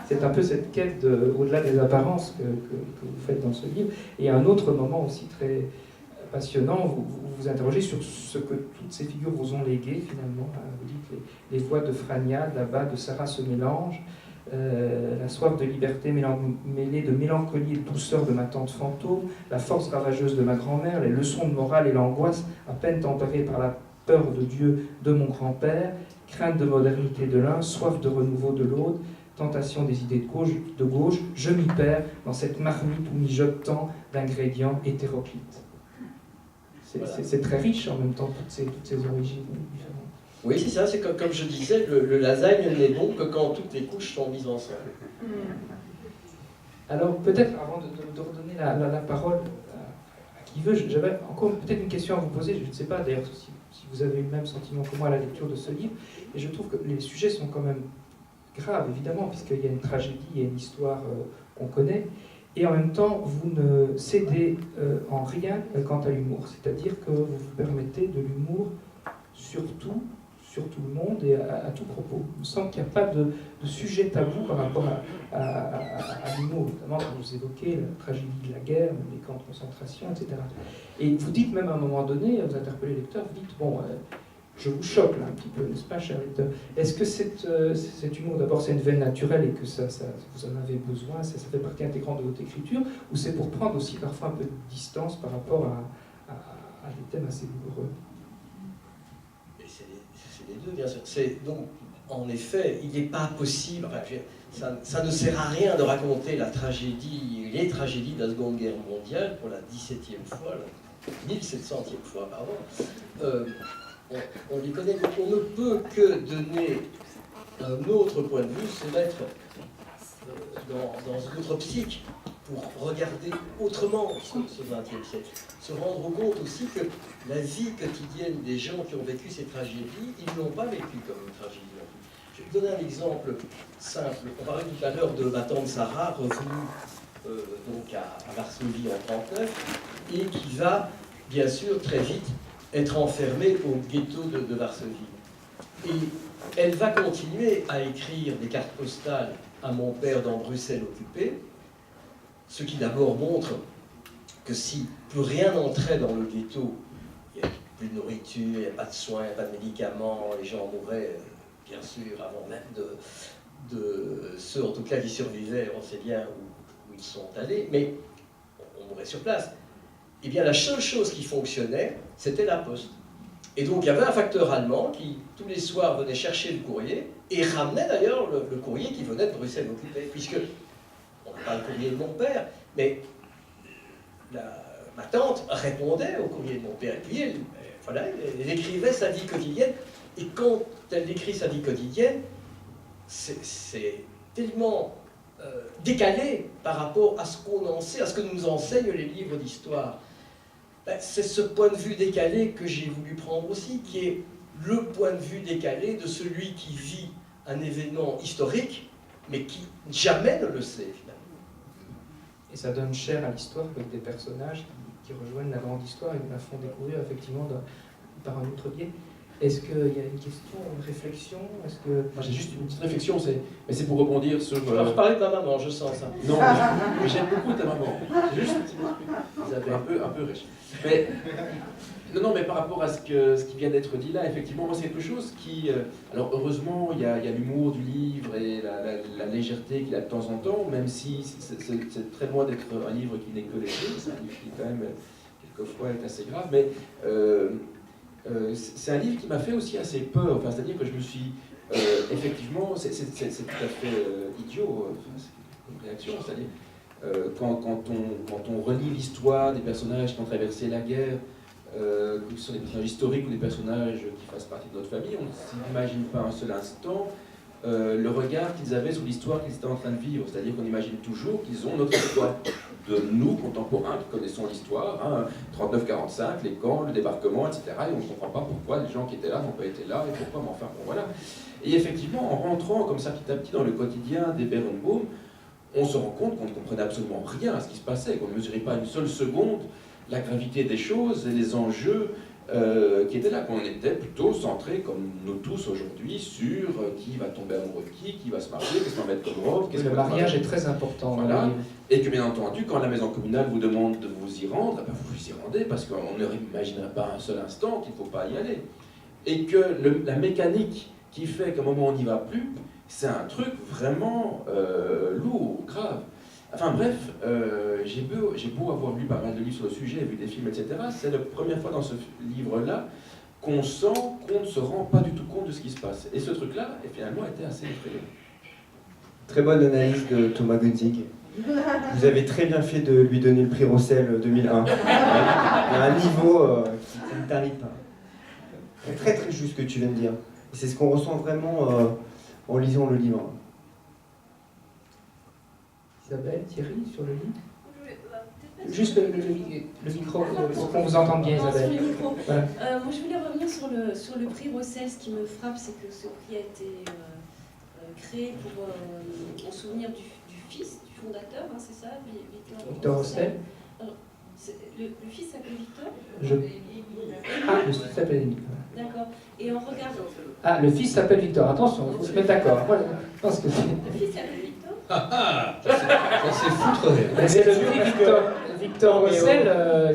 C'est un peu cette quête au-delà des apparences que vous faites dans ce livre. Et à un autre moment aussi très passionnant, vous vous interrogez sur ce que toutes ces figures vous ont légué finalement. Vous dites que les voix de Frania, là-bas, de Sarah se mélangent, la soif de liberté mêlée de mélancolie et de douceur de ma tante fantôme, la force ravageuse de ma grand-mère, les leçons de morale et l'angoisse à peine tempérées par la peur de Dieu de mon grand-père, crainte de modernité de l'un, soif de renouveau de l'autre, tentation des idées de gauche, je m'y perds dans cette marmite où mijote tant d'ingrédients hétéroclites. C'est très riche en même temps, toutes ces origines différentes. Oui, c'est ça, c'est comme je disais, le lasagne n'est bon que quand toutes les couches sont mises ensemble. Alors peut-être, avant de redonner la parole à qui veut, j'avais encore peut-être une question à vous poser, je ne sais pas d'ailleurs si vous avez eu le même sentiment que moi à la lecture de ce livre, et je trouve que les sujets sont quand même graves, évidemment, puisqu'il y a une tragédie, il y a une histoire qu'on connaît, et en même temps, vous ne cédez en rien quant à l'humour, c'est-à-dire que vous vous permettez de l'humour sur tout le monde et à tout propos. Il me semble qu'il n'y a pas de sujet tabou par rapport à l'humour, notamment quand vous évoquez la tragédie de la guerre, les camps de concentration, etc. Et vous dites même à un moment donné, vous interpellez le lecteur, vous dites, bon, je vous choque là un petit peu, n'est-ce pas, cher lecteur? Est-ce que cet humour, d'abord, c'est une veine naturelle et que vous en avez besoin, ça fait partie intégrante de votre écriture, ou c'est pour prendre aussi parfois un peu de distance par rapport à des thèmes assez douloureux? C'est les deux, bien sûr. Donc, en effet, il n'est pas possible, enfin, ça ne sert à rien de raconter les tragédies de la Seconde Guerre mondiale pour la 17e fois, la 1700e fois, pardon. On les connaît, donc on ne peut que donner un autre point de vue, se mettre dans une autre optique pour regarder autrement ce XXe siècle. Se rendre compte aussi que la vie quotidienne des gens qui ont vécu ces tragédies, ils ne l'ont pas vécu comme une tragédie. Je vais vous donner un exemple simple. On parlait tout à l'heure de ma tante Sarah, revenue donc à Varsovie en 1939, et qui va, bien sûr, très vite être enfermée au ghetto de Varsovie. Et elle va continuer à écrire des cartes postales à mon père dans Bruxelles occupée, ce qui d'abord montre que si plus rien n'entrait dans le ghetto, il n'y a plus de nourriture, il n'y a pas de soins, il n'y a pas de médicaments, les gens mouraient, bien sûr, avant même de ceux, en tout cas, qui survivaient, on sait bien où ils sont allés, mais on mourait sur place. Eh bien, la seule chose qui fonctionnait, c'était la poste. Et donc, il y avait un facteur allemand qui, tous les soirs, venait chercher le courrier et ramenait d'ailleurs le courrier qui venait de Bruxelles occupée, puisque, on n'a pas le courrier de mon père, mais ma tante répondait au courrier de mon père. Et puis, elle écrivait sa vie quotidienne. Et quand elle décrit sa vie quotidienne, c'est tellement décalé par rapport à ce qu'on en sait, à ce que nous enseignent les livres d'histoire. C'est ce point de vue décalé que j'ai voulu prendre aussi, qui est le point de vue décalé de celui qui vit un événement historique, mais qui jamais ne le sait, finalement. Et ça donne chair à l'histoire avec des personnages qui rejoignent la grande histoire et nous la font découvrir effectivement par un autre biais. Est-ce qu'il y a une question, une réflexion? Moi j'ai juste une petite réflexion, mais c'est pour rebondir sur... Je vais reparler de ma maman, je sens ça. Non, mais j'aime beaucoup ta maman. C'est juste un peu riche. Mais, non, mais par rapport à ce qui vient d'être dit là, effectivement, moi c'est quelque chose qui... alors heureusement, il y a l'humour du livre et la légèreté qu'il a de temps en temps, même si c'est très loin d'être un livre qui n'est que léger, c'est un livre qui quand même, quelquefois, est assez grave, mais... c'est un livre qui m'a fait aussi assez peur, enfin, c'est-à-dire que je me suis, effectivement, c'est tout à fait idiot, c'est une réaction, c'est-à-dire quand on relit l'histoire des personnages qui ont traversé la guerre, que ce sont des personnages historiques ou des personnages qui fassent partie de notre famille, on ne s'imagine pas un seul instant le regard qu'ils avaient sur l'histoire qu'ils étaient en train de vivre, c'est-à-dire qu'on imagine toujours qu'ils ont notre histoire de nous, contemporains, qui connaissons l'histoire, hein, 39-45, les camps, le débarquement, etc. Et on ne comprend pas pourquoi les gens qui étaient là n'ont pas été là, et pourquoi, mais enfin, bon, voilà. Et effectivement, en rentrant comme ça petit à petit dans le quotidien des Berenbaum, on se rend compte qu'on ne comprenait absolument rien à ce qui se passait, qu'on ne mesurait pas une seule seconde la gravité des choses et les enjeux qui étaient là, qu'on était plutôt centré, comme nous tous aujourd'hui, sur qui va tomber amoureux de qui va se marier, qu'est-ce qu'on va mettre comme robe, Le mariage est très important. Voilà. Et que bien entendu, quand la maison communale vous demande de vous y rendre, ben vous vous y rendez parce qu'on ne imaginerait pas un seul instant qu'il ne faut pas y aller. Et que la mécanique qui fait qu'à un moment on n'y va plus, c'est un truc vraiment lourd, grave. Enfin bref, j'ai beau avoir lu pas mal de livres sur le sujet, vu des films, etc. C'est la première fois dans ce livre-là qu'on sent qu'on ne se rend pas du tout compte de ce qui se passe. Et ce truc-là, finalement, était assez effrayant. Très bonne analyse de Thomas Gunzig. Vous avez très bien fait de lui donner le prix Rossel 2001. Il y a un niveau qui ne t'arrive pas. C'est très très juste ce que tu viens de dire. Et c'est ce qu'on ressent vraiment en lisant le livre. Isabelle, Thierry, sur le livre? Juste le micro, pour qu'on vous entende bien, Isabelle. Sur le micro. Voilà. Moi, je voulais revenir sur le prix Rossel. Ce qui me frappe, c'est que ce prix a été créé en souvenir du fils du fondateur, hein, c'est ça, Victor Rossel. Le fils s'appelle Victor Le fils s'appelle Émile. D'accord. Et en regardant... Ah, le fils s'appelle Victor. Attention, il faut se mettre d'accord. Voilà. Parce que Le fils s'appelle Victor Ça c'est foutre. c'est le prix Victor. Victor Non, mais Rossel,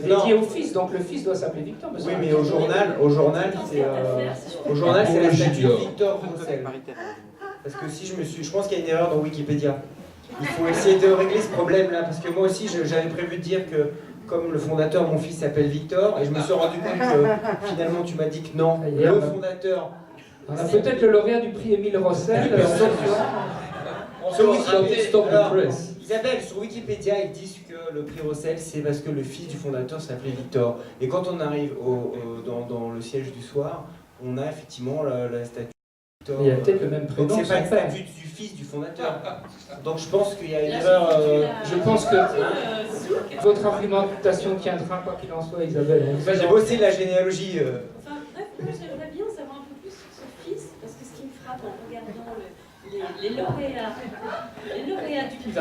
non. dédié au fils, donc le fils doit s'appeler Victor. Oui, mais au journal, c'est la statue Victor Rossel. Parce que si je pense qu'il y a une erreur dans Wikipédia. Il faut essayer de régler ce problème-là, parce que moi aussi, j'avais prévu de dire que, comme le fondateur, mon fils s'appelle Victor, et je me suis rendu compte que finalement, tu m'as dit que non, le fondateur. On a peut-être le lauréat du prix Émile Rossel. Sur Wikipédia, Isabelle, sur Wikipédia, ils disent que le prix Rossel, c'est parce que le fils du fondateur s'appelait Victor. Et quand on arrive dans le siège du soir, on a effectivement la statue. Il y a peut-être le même prénom. Donc c'est pas une statue du fils du fondateur. Donc je pense qu'il y a une erreur. Je pense que votre argumentation tiendra, quoi qu'il en soit, Isabelle. J'ai bossé la généalogie. Enfin bref, moi j'aimerais bien savoir un peu plus sur ce fils, parce que ce qui me frappe en regardant les lauréats du prix,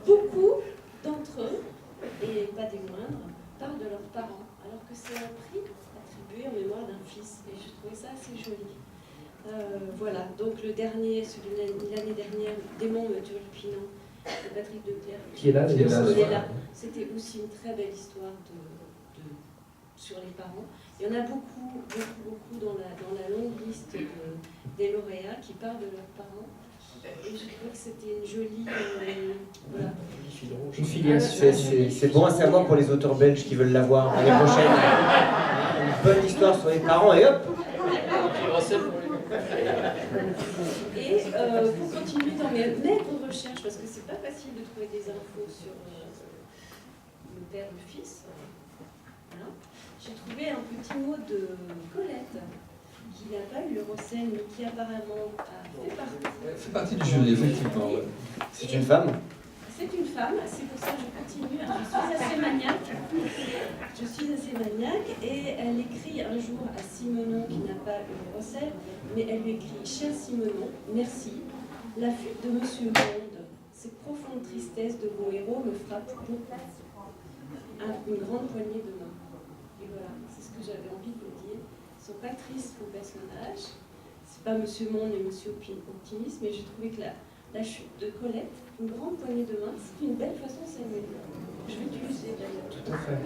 beaucoup d'entre eux, et pas des moindres, parlent de leurs parents, alors que c'est un prix attribué en mémoire d'un fils, et je trouvais ça assez joli. Voilà, donc le dernier, celui de l'année dernière, Démon me turlupinant, de Patrick Declercq, qui est là, c'était aussi une très belle histoire sur les parents. Il y en a beaucoup dans la longue liste des lauréats qui parlent de leurs parents. Et je trouvais que c'était une jolie voilà. Une filiation. C'est bon à savoir pour les auteurs belges qui veulent l'avoir l'année prochaine. Une bonne histoire sur les parents et hop. Et pour continuer dans mes maigres recherches, parce que c'est pas facile de trouver des infos sur le père et le fils, voilà. J'ai trouvé un petit mot de Colette, qui n'a pas eu le Rossel, mais qui apparemment a fait partie du jury, effectivement. Ouais. C'est une femme? C'est une femme, c'est pour ça que je continue. Je suis assez maniaque et elle écrit un jour à Simenon, qui n'a pas eu le Rossel, mais elle lui écrit « Cher Simenon, merci. La fuite de Monsieur Monde, ces profondes tristesses de vos héros me frappent beaucoup. Une grande poignée de main. » Et voilà, c'est ce que j'avais envie de vous dire. Ils ne sont pas tristes vos personnages. C'est pas Monsieur Monde et Monsieur Optimiste, mais j'ai trouvé que la chute de Colette, une grande poignée de main, c'est une belle façon de s'aimer. Je vais l'utiliser d'ailleurs. Tout à fait.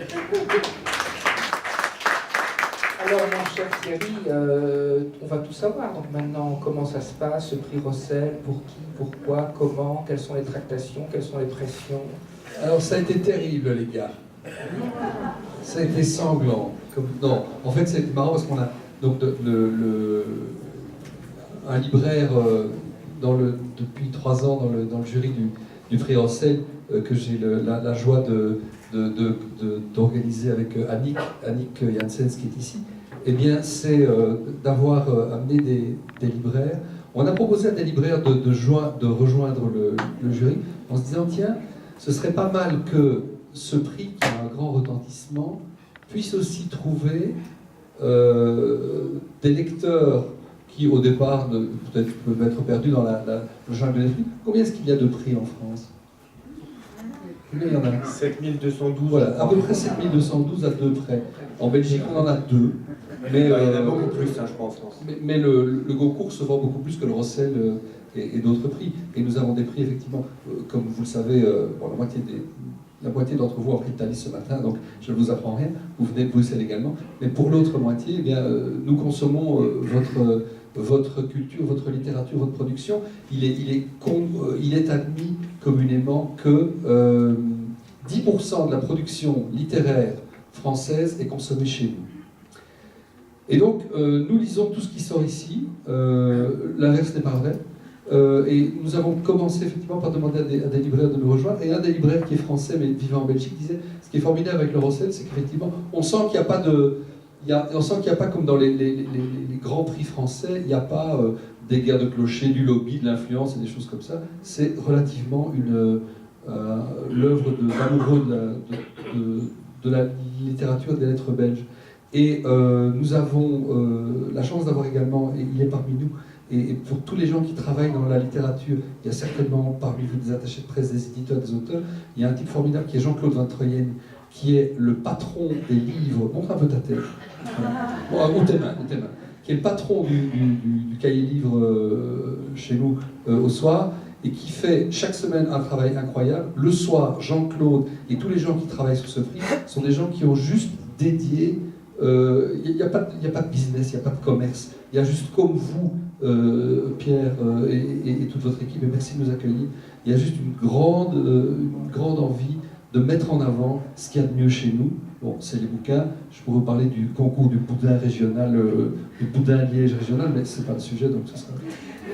Alors, mon cher Thierry, on va tout savoir. Donc maintenant, comment ça se passe, ce prix Rossel, pour qui, pourquoi, comment, quelles sont les tractations, quelles sont les pressions? Alors, ça a été terrible, les gars. Ça a été sanglant. Non, en fait, c'est marrant parce qu'on a donc un libraire depuis 3 ans dans le jury du prix Rossel que j'ai la joie d'organiser avec Annick Janssens qui est ici. Eh bien, c'est d'avoir amené des libraires. On a proposé à des libraires de rejoindre le jury en se disant, tiens, ce serait pas mal que ce prix, qui a un grand retentissement, puisse aussi trouver des lecteurs qui, au départ, peut-être peuvent être perdus dans le jungle des prix. Combien est-ce qu'il y a de prix en France? Combien il y en a? 72. Voilà, à peu près 7212 à 2 près. En Belgique, on en a 2. Mais, il y en a beaucoup plus, hein, je crois, en France. Mais le Goncourt se vend beaucoup plus que le Rossel et d'autres prix. Et nous avons des prix, effectivement, comme vous le savez, bon, la moitié d'entre vous ont pris le Thalys ce matin, donc je ne vous apprends rien. Vous venez de Bruxelles également. Mais pour l'autre moitié, eh bien, nous consommons votre culture, votre littérature, votre production. Il est admis communément que 10% de la production littéraire française est consommée chez nous. Et donc, nous lisons tout ce qui sort ici. L'inverse n'est pas vrai. Et nous avons commencé effectivement par demander à des libraires de nous rejoindre. Et un des libraires qui est français mais vivant en Belgique disait, ce qui est formidable avec le Rossel, c'est qu'effectivement, on sent qu'il n'y a pas on sent qu'il n'y a pas comme dans les grands prix français, il n'y a pas des guerres de clochers, du lobby, de l'influence et des choses comme ça. C'est relativement l'œuvre d'amoureux de la littérature et des lettres belges. Et nous avons la chance d'avoir également, et il est parmi nous, et pour tous les gens qui travaillent dans la littérature, il y a certainement parmi vous des attachés de presse, des éditeurs, des auteurs, il y a un type formidable qui est Jean-Claude Van Troyen, qui est le patron des livres, montre un peu ta tête, ou tes mains, qui est le patron du cahier livre chez nous au soir, et qui fait chaque semaine un travail incroyable. Le soir, Jean-Claude et tous les gens qui travaillent sur ce prix sont des gens qui ont juste dédié, il n'y a pas de business, il n'y a pas de commerce, il y a juste comme vous, Pierre et toute votre équipe, et merci de nous accueillir, il y a juste une grande envie de mettre en avant ce qu'il y a de mieux chez nous. Bon, c'est les bouquins. Je pourrais vous parler du concours du boudin régional, du boudin liège régional, mais ce n'est pas le sujet, donc ce sera...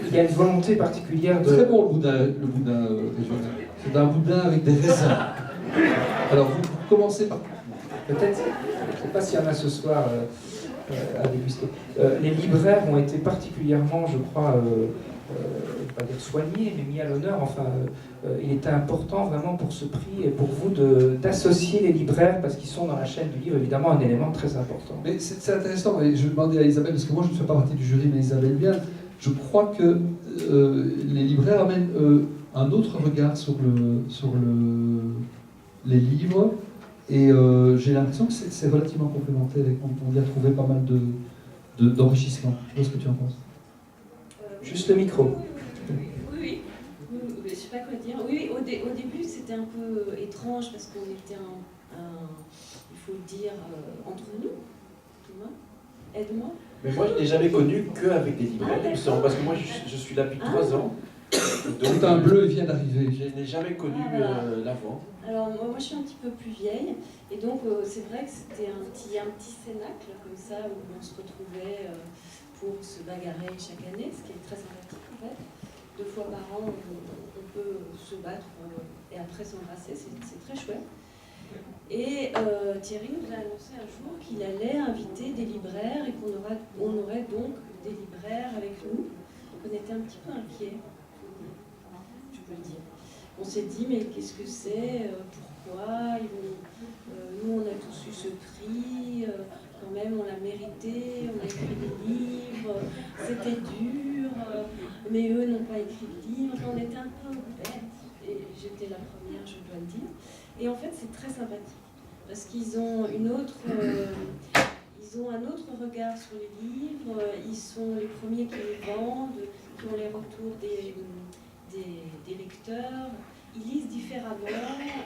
Il y a une volonté particulière de... Très bon le boudin régional. C'est un boudin avec des raisins. Alors vous commencez par... Peut-être, je ne sais pas s'il y en a ce soir à déguster. Les libraires ont été particulièrement, je crois, je ne vais pas dire soignés, mais mis à l'honneur. Enfin, il était important vraiment pour ce prix et pour vous d'associer les libraires, parce qu'ils sont dans la chaîne du livre, évidemment, un élément très important. Mais c'est intéressant, et je vais demander à Isabelle, parce que moi je ne fais pas partie du jury, mais Isabelle bien, je crois que les libraires amènent un autre regard sur les livres, et j'ai l'impression que c'est relativement complémentaire et qu'on y a trouvé pas mal d'enrichissement. Je sais pas ce que tu en penses. Juste le micro. Oui, je ne sais pas quoi dire. Oui, au début c'était un peu étrange parce qu'on était il faut le dire, entre nous. Thomas, aide-moi. Mais moi, je ne l'ai jamais connu qu'avec des libraires, il me semble, parce que moi, je suis là depuis 3 ans. Tout un bleu vient d'arriver. Je n'ai jamais connu l'avant. Alors moi je suis un petit peu plus vieille, et donc c'est vrai que c'était un petit cénacle comme ça où on se retrouvait pour se bagarrer chaque année, ce qui est très sympathique en fait. 2 fois par an on peut se battre et après s'embrasser, c'est très chouette. Et Thierry nous a annoncé un jour qu'il allait inviter des libraires et qu'on aurait donc des libraires avec nous. On était un petit peu inquiets, je peux le dire. On s'est dit, mais qu'est-ce que c'est, pourquoi nous, on a tous eu ce prix, quand même, on l'a mérité, on a écrit des livres, c'était dur, mais eux n'ont pas écrit de livres. On était un peu bêtes, et j'étais la première, je dois le dire. Et en fait, c'est très sympathique, parce qu'ils ont ils ont un autre regard sur les livres, ils sont les premiers qui les vendent, qui ont les retours des lecteurs, ils lisent différemment,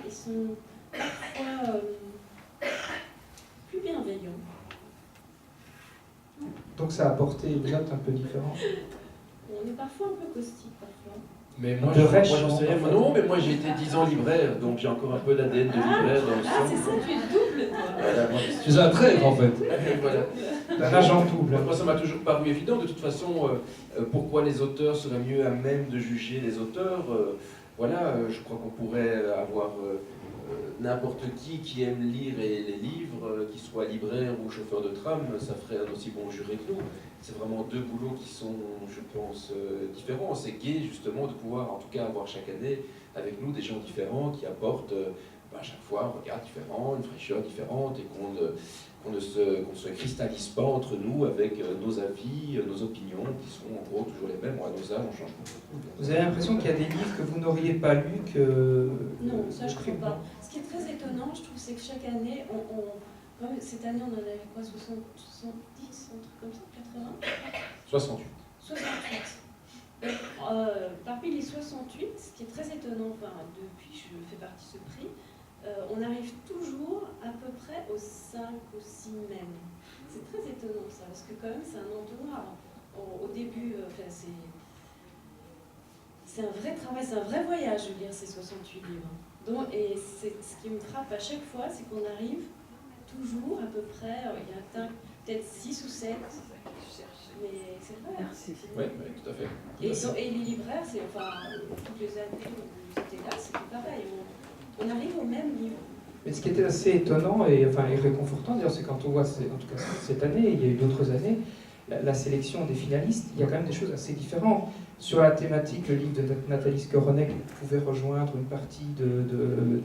ils sont parfois plus bienveillants. Donc ça a apporté une note un peu différente. On est parfois un peu caustique, parfois. Mais moi, j'en sais rien. Non, mais moi j'ai été 10 ans libraire, donc j'ai encore un peu l'ADN de libraire dans le sang. Ah, c'est ça, tu es double, toi. Voilà, moi, Tu es un traître en fait. voilà. Un agent double. Moi, ça m'a toujours paru évident. De toute façon, pourquoi les auteurs seraient mieux à même de juger les auteurs voilà, je crois qu'on pourrait avoir n'importe qui aime lire les livres, qu'il soit libraire ou chauffeur de tram, ça ferait un aussi bon juré que nous. C'est vraiment 2 boulots qui sont, je pense, différents. C'est gai justement de pouvoir, en tout cas, avoir chaque année avec nous des gens différents qui apportent à chaque fois un regard différent, une fraîcheur différente, et qu'on ne se cristallise pas entre nous avec nos avis, nos opinions, qui sont en gros toujours les mêmes. À nos âges, on change beaucoup. Vous avez l'impression qu'il y a des livres que vous n'auriez pas lus que... Non, ça je ne crois pas. Ce qui est très étonnant, je trouve, c'est que chaque année, cette année on en avait quoi, 70, un truc comme ça, 80 68. 68. Parmi les 68, ce qui est très étonnant, enfin, depuis que je fais partie de ce prix, on arrive toujours à peu près aux 5 ou 6 mêmes. C'est très étonnant ça, parce que quand même c'est un entonnoir. Au début, c'est un vrai travail, c'est un vrai voyage de lire ces 68 livres. Donc, et ce qui me frappe à chaque fois, c'est qu'on arrive toujours à peu près, il y a peut-être 6 ou 7, mais c'est vrai. Oui, tout à fait. Et les libraires, toutes les années où j'étais là, c'était pareil. On arrive au même livre. Mais ce qui était assez étonnant et réconfortant, d'ailleurs, c'est quand on voit, en tout cas cette année, il y a eu d'autres années, la sélection des finalistes, il y a quand même des choses assez différentes. Sur la thématique, le livre de Nathalie Skoronek pouvait rejoindre une partie de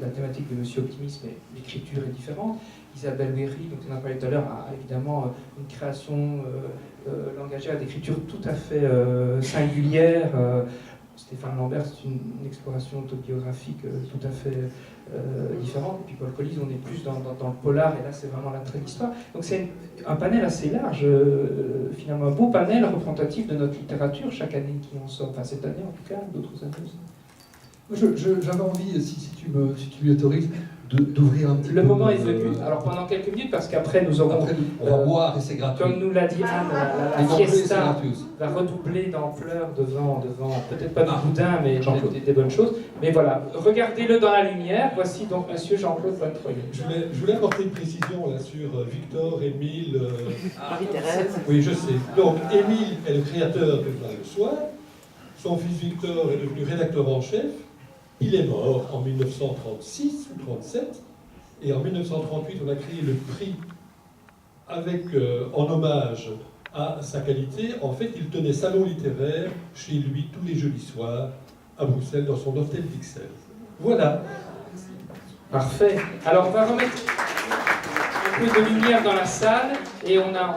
la thématique de Monsieur Optimisme, mais l'écriture est différente. Isabelle Wéry, dont on a parlé tout à l'heure, a évidemment une création langagière d'écriture tout à fait singulière. Stéphane Lambert, c'est une exploration autobiographique tout à fait différente. Et puis Paul Collis, on est plus dans le polar, et là c'est vraiment l'attrait de l'histoire. Donc c'est un panel assez large, finalement un beau panel représentatif de notre littérature chaque année qui en sort, enfin cette année en tout cas, d'autres années aussi. J'avais envie, si tu m'y autorises, d'ouvrir un petit peu... Le moment est venu. Alors pendant quelques minutes, parce qu'après nous aurons... Après, on va boire et c'est gratuit. Comme nous l'a dit Anne, la fiesta va redoubler d'ampleur devant peut-être pas du boudin, mais des bonnes choses. Mais voilà, regardez-le dans la lumière. Voici donc Monsieur Jean-Claude Bonnetroyer. Je voulais apporter une précision là sur Victor, Émile... Marie-Thérèse. Oui, je sais. Donc, Émile est le créateur de Vin le soir. Son fils Victor est devenu rédacteur en chef. Il est mort en 1936 ou 1937. Et en 1938, on a créé le prix avec, en hommage à sa qualité. En fait, il tenait salon littéraire chez lui tous les jeudis soirs à Bruxelles, dans son hôtel d'Ixelles. Voilà. Parfait. Alors, on va remettre un peu de lumière dans la salle. Et on a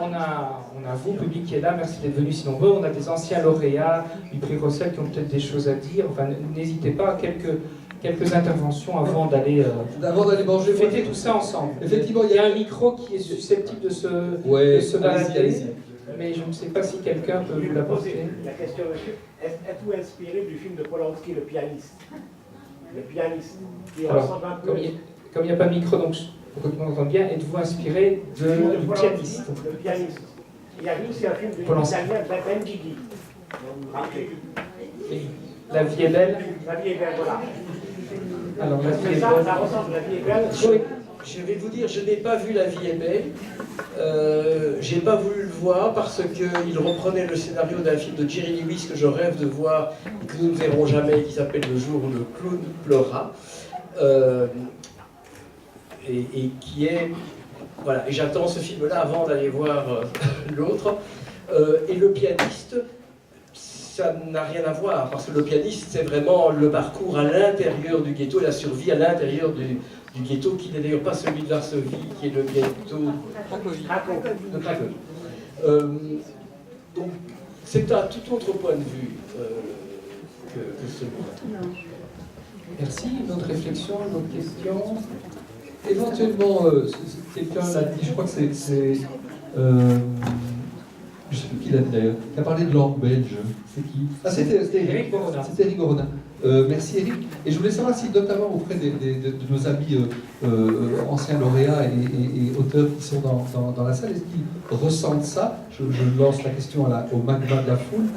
vous, public, qui est là. Merci d'être venus si nombreux. On a des anciens lauréats du prix Rossel qui ont peut-être des choses à dire. Enfin, n'hésitez pas, quelques interventions avant d'aller manger, fêter tout ça ensemble. Effectivement, il y a un micro qui est susceptible de se balader, mais je ne sais pas si quelqu'un peut vous l'apporter. La question, monsieur, êtes-vous inspiré du film de Polanski, Le pianiste? Le pianiste, qui ressemble un peu... Comme il n'y a pas de micro, donc pour que tout le monde entende bien, êtes-vous inspiré du pianiste? Le pianiste. Il y a aussi un film de l'italien Bendighi. La vie est belle. La vie est belle, voilà. Alors, la vie est belle. Ça ressemble, La vie est belle. Je vais vous dire, je n'ai pas vu La vie est belle. J'ai pas voulu le voir parce qu'il reprenait le scénario d'un film de Jerry Lewis que je rêve de voir et que nous ne verrons jamais, qui s'appelle Le jour où le clown pleura. Et qui est... Voilà, et j'attends ce film-là avant d'aller voir l'autre. Et le pianiste, ça n'a rien à voir, parce que le pianiste, c'est vraiment le parcours à l'intérieur du ghetto, la survie à l'intérieur du ghetto, qui n'est d'ailleurs pas celui de Varsovie, qui est le ghetto de Cracovie. Donc, c'est un tout autre point de vue que celui-là. Merci. Une autre réflexion, une autre question? Éventuellement, quelqu'un l'a dit, je crois que c'est je ne sais plus qui l'a dit d'ailleurs, qui a parlé de langue belge. C'est qui? Ah, c'était Eric Borodin. C'était Eric Borodin. Merci Eric. Et je voulais savoir si, notamment auprès de nos amis anciens lauréats et auteurs qui sont dans la salle, est-ce qu'ils ressentent ça? Je lance la question au magma de la foule.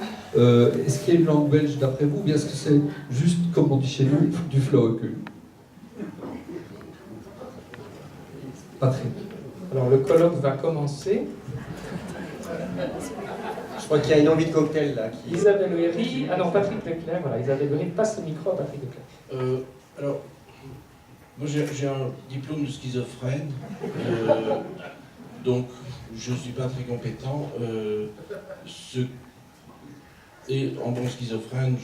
Est-ce qu'il y a une langue belge d'après vous, ou bien est-ce que c'est juste, comme on dit chez nous, du floricule? Patrick. Alors le colloque va commencer. Je crois qu'il y a une envie de cocktail là. Isabelle Herry, ah non, Patrick Leclerc, voilà, Isabelle Herry passe le micro à Patrick Leclerc. Alors, moi j'ai un diplôme de schizophrène, donc je ne suis pas très compétent. Et en bon schizophrène,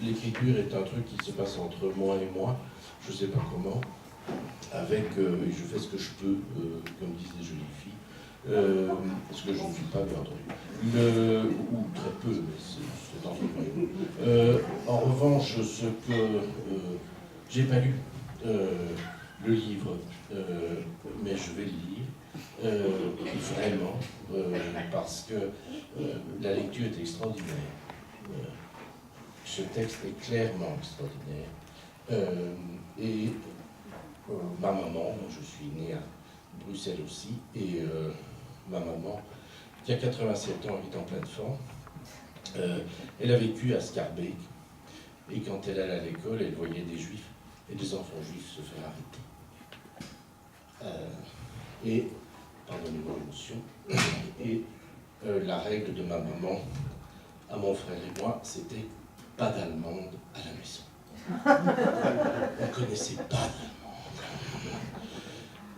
l'écriture est un truc qui se passe entre moi et moi, je ne sais pas comment, avec, je fais ce que je peux, comme disent les jolies filles. Ce que je ne suis pas, bien entendu. Ou très peu, mais c'est entre en revanche, ce que j'ai pas lu le livre, mais je vais le lire, vraiment, parce que la lecture est extraordinaire. Ce texte est clairement extraordinaire. Ma maman, je suis né à Bruxelles aussi, et ma maman, qui a 87 ans, est en pleine forme. Elle a vécu à Schaerbeek, et quand elle allait à l'école, elle voyait des juifs et des enfants juifs se faire arrêter. Et, pardonnez-moi l'émotion, et la règle de ma maman à mon frère et moi, c'était pas d'allemande à la maison. On ne connaissait pas d'allemande.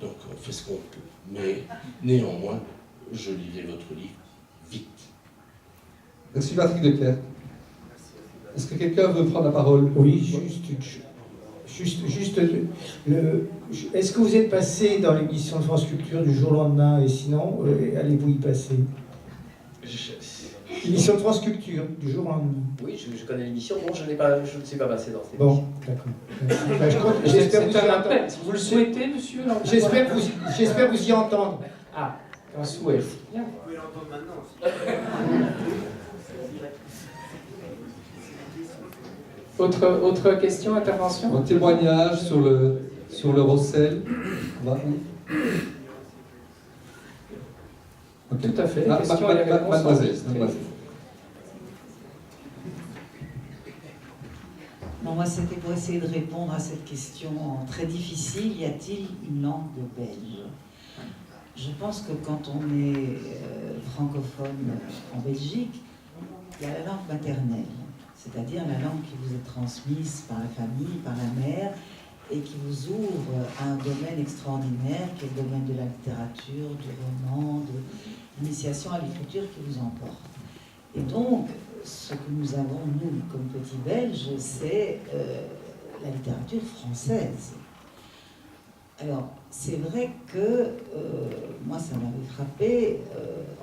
Donc on fait ce qu'on peut. Mais néanmoins, je lirai votre livre vite. Merci Patrick Leclerc. Est-ce que quelqu'un veut prendre la parole? Oui, est-ce que vous êtes passé dans l'émission de France Culture du jour au lendemain, et sinon, allez-vous y passer? Émission de France Culture, du jour au lendemain. Oui, je connais l'émission. Non, je ne suis pas passé dans cette Bon, d'accord. Ben, j'espère vous y entendre. Vous le souhaitez, monsieur? J'espère vous y entendre. Ah, un souhait. Bien. Vous pouvez l'entendre maintenant aussi. Autre question, intervention? Un témoignage sur le Rossel. Okay. Tout à fait. Mademoiselle. Non, moi, c'était pour essayer de répondre à cette question très difficile. Y a-t-il une langue belge? Je pense que quand on est francophone en Belgique, il y a la langue maternelle, c'est-à-dire la langue qui vous est transmise par la famille, par la mère, et qui vous ouvre à un domaine extraordinaire, qui est le domaine de la littérature, du roman, de l'initiation à l'écriture qui vous emporte. Et donc, ce que nous avons, nous, comme petits Belges, c'est la littérature française. Alors, c'est vrai que moi, ça m'avait frappé,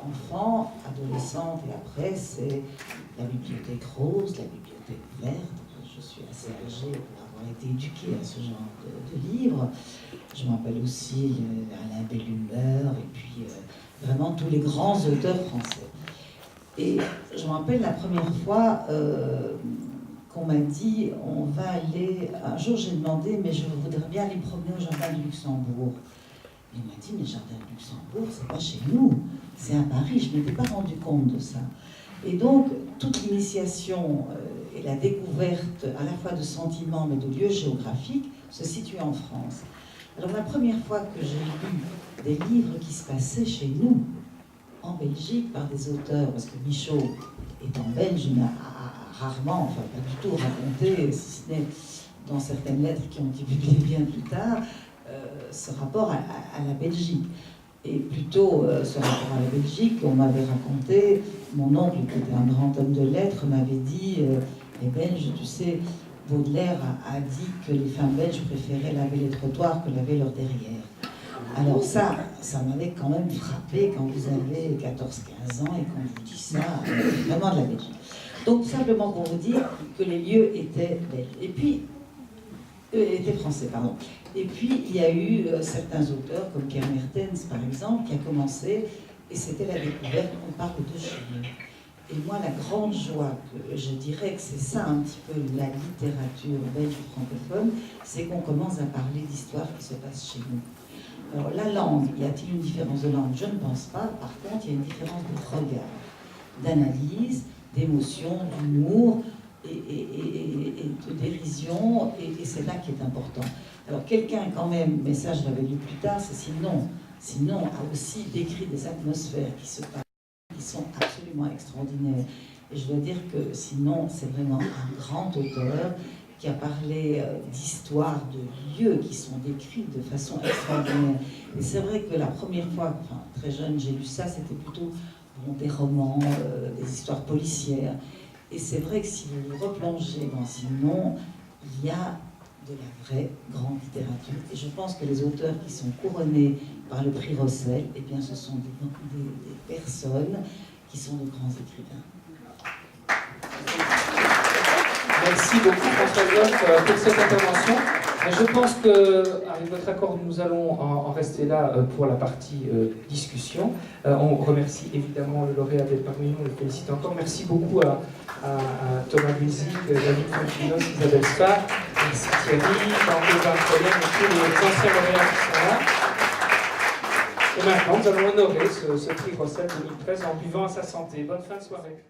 enfant, adolescente et après, c'est la bibliothèque rose, la bibliothèque verte. Je suis assez âgée pour avoir été éduquée à ce genre de livres. Je me rappelle aussi Alain Bellumeur et puis vraiment tous les grands auteurs français. Et je me rappelle la première fois qu'on m'a dit on va aller. Un jour j'ai demandé mais je voudrais bien aller promener au Jardin du Luxembourg. Il m'a dit mais le Jardin du Luxembourg c'est pas chez nous, c'est à Paris. Je ne m'étais pas rendu compte de ça. Et donc toute l'initiation et la découverte à la fois de sentiments mais de lieux géographiques se situe en France. Alors la première fois que j'ai lu des livres qui se passaient chez nous, en Belgique, par des auteurs, parce que Michaud, étant belge, n'a rarement, enfin pas du tout raconté, si ce n'est dans certaines lettres qui ont été publiées bien plus tard, ce rapport à la Belgique. Et plutôt, ce rapport à la Belgique, on m'avait raconté, mon oncle, qui était un grand homme de lettres, m'avait dit, les Belges, tu sais, Baudelaire a dit que les femmes belges préféraient laver les trottoirs que laver leur derrière. Alors ça m'avait quand même frappé quand vous avez 14-15 ans et qu'on vous dit ça, vraiment de la Belgique. Donc simplement pour vous dire que les lieux étaient belges. Et puis, étaient français, pardon. Et puis il y a eu certains auteurs comme Pierre Mertens par exemple qui a commencé et c'était la découverte, on parle de chez nous. Et moi la grande joie, que je dirais que c'est ça un petit peu la littérature belge francophone, c'est qu'on commence à parler d'histoires qui se passent chez nous. Alors la langue, y a-t-il une différence de langue? Je ne pense pas. Par contre, il y a une différence de regard, d'analyse, d'émotion, d'humour et de dérision, et c'est là qui est important. Alors quelqu'un quand même, mais ça je l'avais lu plus tard, c'est sinon a aussi décrit des atmosphères qui se passent, qui sont absolument extraordinaires. Et je dois dire que sinon c'est vraiment un grand auteur qui a parlé d'histoires, de lieux qui sont décrits de façon extraordinaire. Et c'est vrai que la première fois, enfin, très jeune, j'ai lu ça, c'était plutôt des romans, des histoires policières. Et c'est vrai que si vous vous replongez dans Simenon, il y a de la vraie grande littérature. Et je pense que les auteurs qui sont couronnés par le prix Rossel, eh bien, ce sont des personnes qui sont de grands écrivains. Merci beaucoup François Joffre pour cette intervention. Je pense qu'avec votre accord, nous allons en rester là pour la partie discussion. On remercie évidemment le lauréat d'être parmi nous, on le félicite encore. Merci beaucoup à Thomas Guizic, David Fontinos, Isabelle Spa, merci Thierry, Jean-Claude Bartholin et tous les anciens lauréats qui sont là. Et maintenant, nous allons honorer ce prix Rossel 2013 en buvant à sa santé. Bonne fin de soirée.